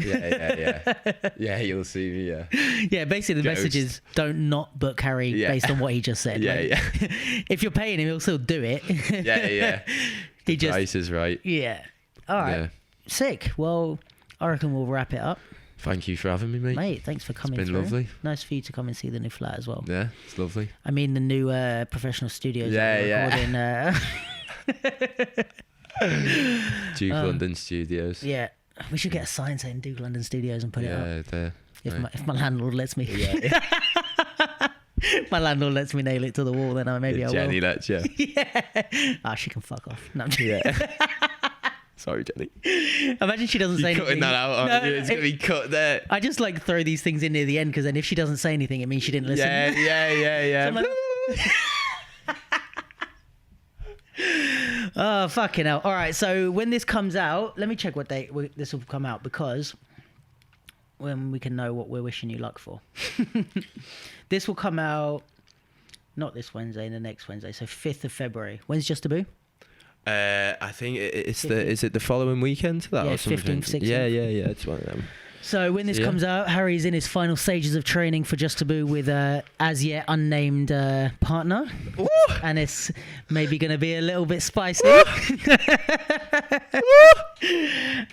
Yeah, you'll see me. Yeah. Yeah, basically the message is don't not book Harry based on what he just said. Yeah. If you're paying him, he'll still do it. Yeah. The price is right. Yeah. All right. Yeah. Sick. Well, I reckon we'll wrap it up. Thank you for having me, mate. Mate, thanks for coming. It's been lovely. Nice for you to come and see the new flat as well. Yeah, it's lovely. I mean, the new professional studios. Duke LDN Studios. Yeah, we should get a sign saying Duke LDN Studios and put it up. Yeah, there. If my landlord lets me. Yeah. My landlord lets me nail it to the wall, then maybe I will. Jenny lets you. Yeah. She can fuck off. No, I'm just Sorry, Jenny. Imagine she doesn't say anything. Cutting that out. It's going to be cut there. I just like throw these things in near the end because then if she doesn't say anything, it means she didn't listen. Yeah. So oh, fucking hell. All right, so when this comes out, let me check what date this will come out because when we can know what we're wishing you luck for. This will come out not this Wednesday, the next Wednesday, so 5th of February. When's Just a Boo? I think it's is it the following weekend to that or something? 15th, 16th. Yeah, it's one of them. So when this comes out, Harry's in his final stages of training for Just a Boo with a as yet unnamed partner. Woo! and it's maybe going to be a little bit spicy.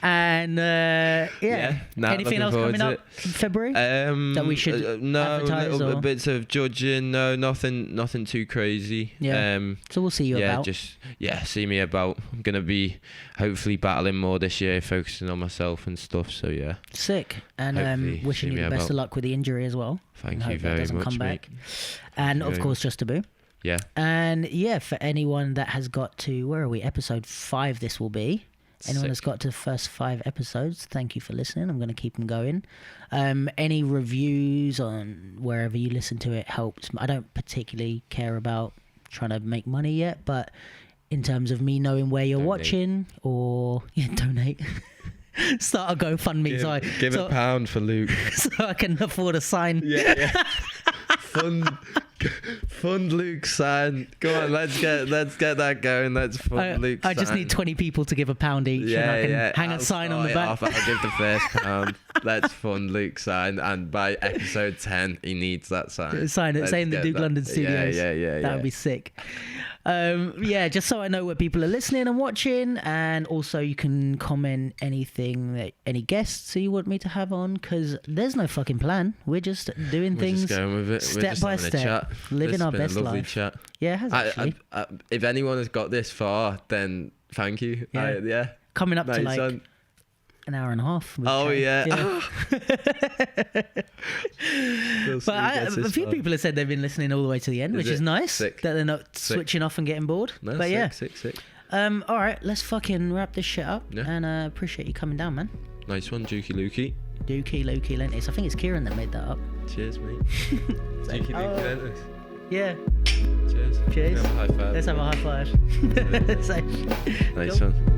And anything else coming up in February that we should advertise? Little bits of judging. No, nothing too crazy. So we'll see you about. See me about. I'm gonna be hopefully battling more this year, focusing on myself and stuff. So sick. And wishing you the best of luck with the injury as well. Thank you very much, come back. And of course, just Taboo. Yeah. And for anyone that has got to, where are we? Episode 5 this will be. Anyone that's got to the first 5 episodes, thank you for listening. I'm going to keep them going. Any reviews on wherever you listen to it helps. I don't particularly care about trying to make money yet, but in terms of me knowing where you're watching or donate. Start a GoFundMe. Give £1 for Luke. So I can afford a sign. Yeah. Fund Luke's sign. Go on, let's get that going. Let's fund Luke's sign. I just need 20 people to give £1 each, and I can hang a sign on the back. I'll give the first £1. Let's fund Luke's sign, and by episode 10, he needs that sign. Sign it, saying the Duke LDN Studios. Yeah. That would be sick. Just so I know where people are listening and watching, and also you can comment any guests you want me to have on, because there's no fucking plan. We're just doing things just going with it. step by step, living our best life. Chat. Yeah, it has actually. If anyone has got this far, then thank you. Coming up to like an hour and a half. Oh yeah. But a few people have said they've been listening all the way to the end, which is nice. Sick. That they're not switching off and getting bored. No, but sick. All right, let's fucking wrap this shit up. And appreciate you coming down, man. Nice one, Dukey Lukey. Dukey Lukey Lentis. I think it's Kieran that made that up. Cheers, mate. Dukey Lukey Lentis. Yeah. Cheers. Let's have a high five. Nice one.